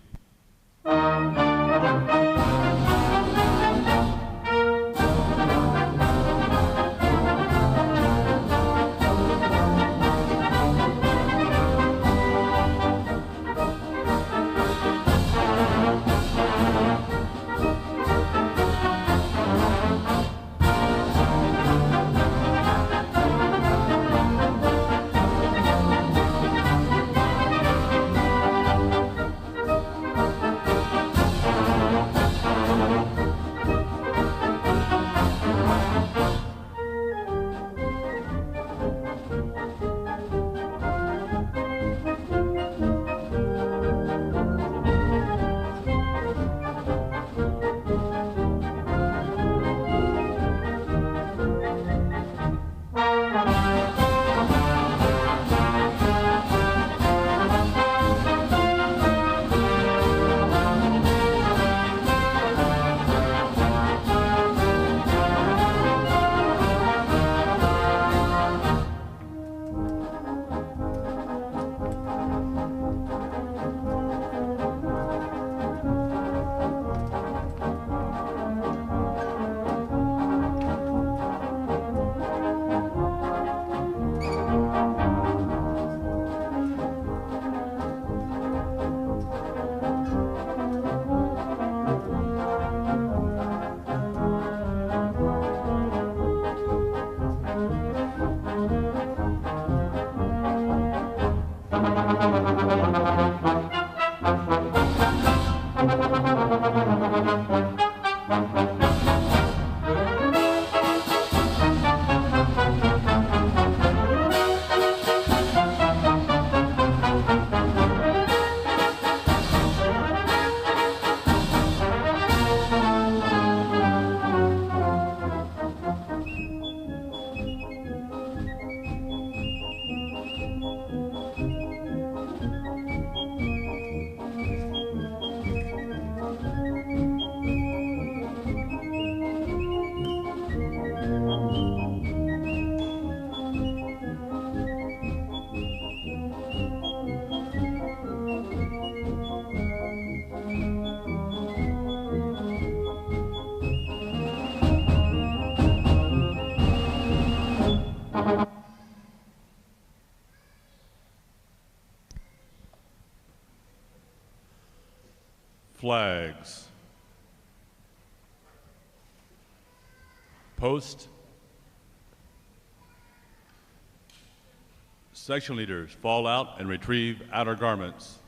flags. Post. Section leaders, fall out and retrieve outer garments.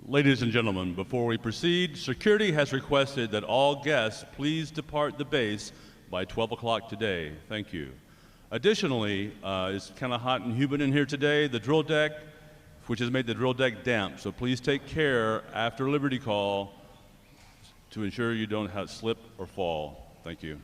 Ladies and gentlemen, before we proceed, security has requested that all guests please depart the base by 12 o'clock today. Thank you. Additionally, it's kind of hot and humid in here today. The drill deck, which has made the drill deck damp, so please take care after Liberty Call to ensure you don't have slip or fall. Thank you.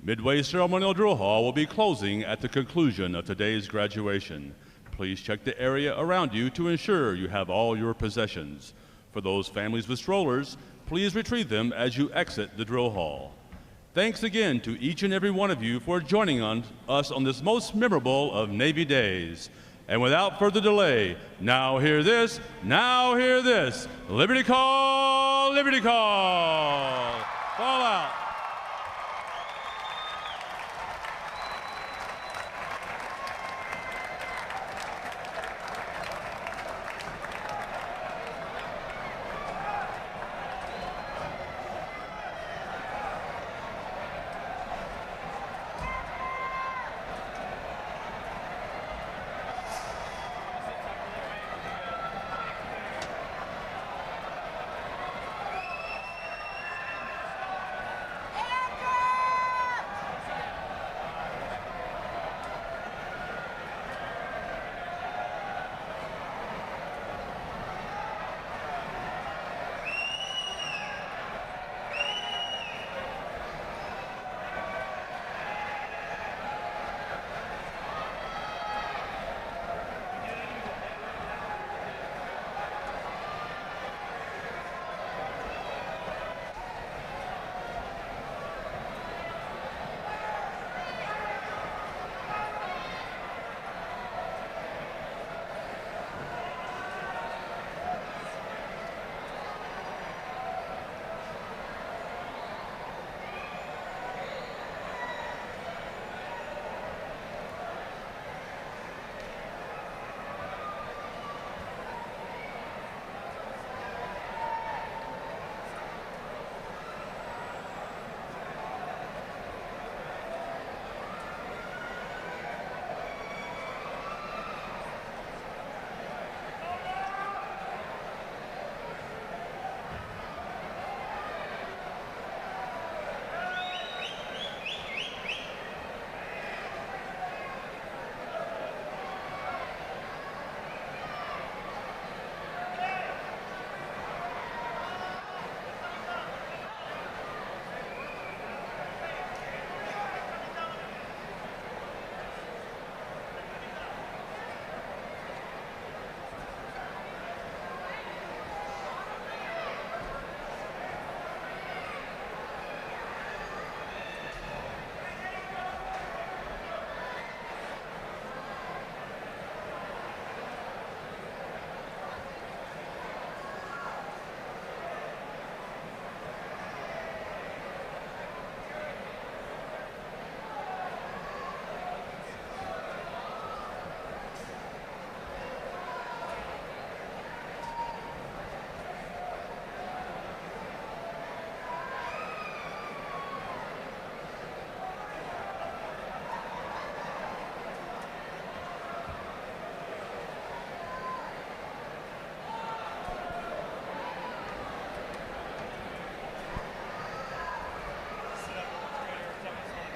Midway Ceremonial Drill Hall will be closing at the conclusion of today's graduation. Please check the area around you to ensure you have all your possessions. For those families with strollers, please retrieve them as you exit the drill hall. Thanks again to each and every one of you for joining us on this most memorable of Navy days. And without further delay, now hear this, Liberty Call, Liberty Call. Fall out.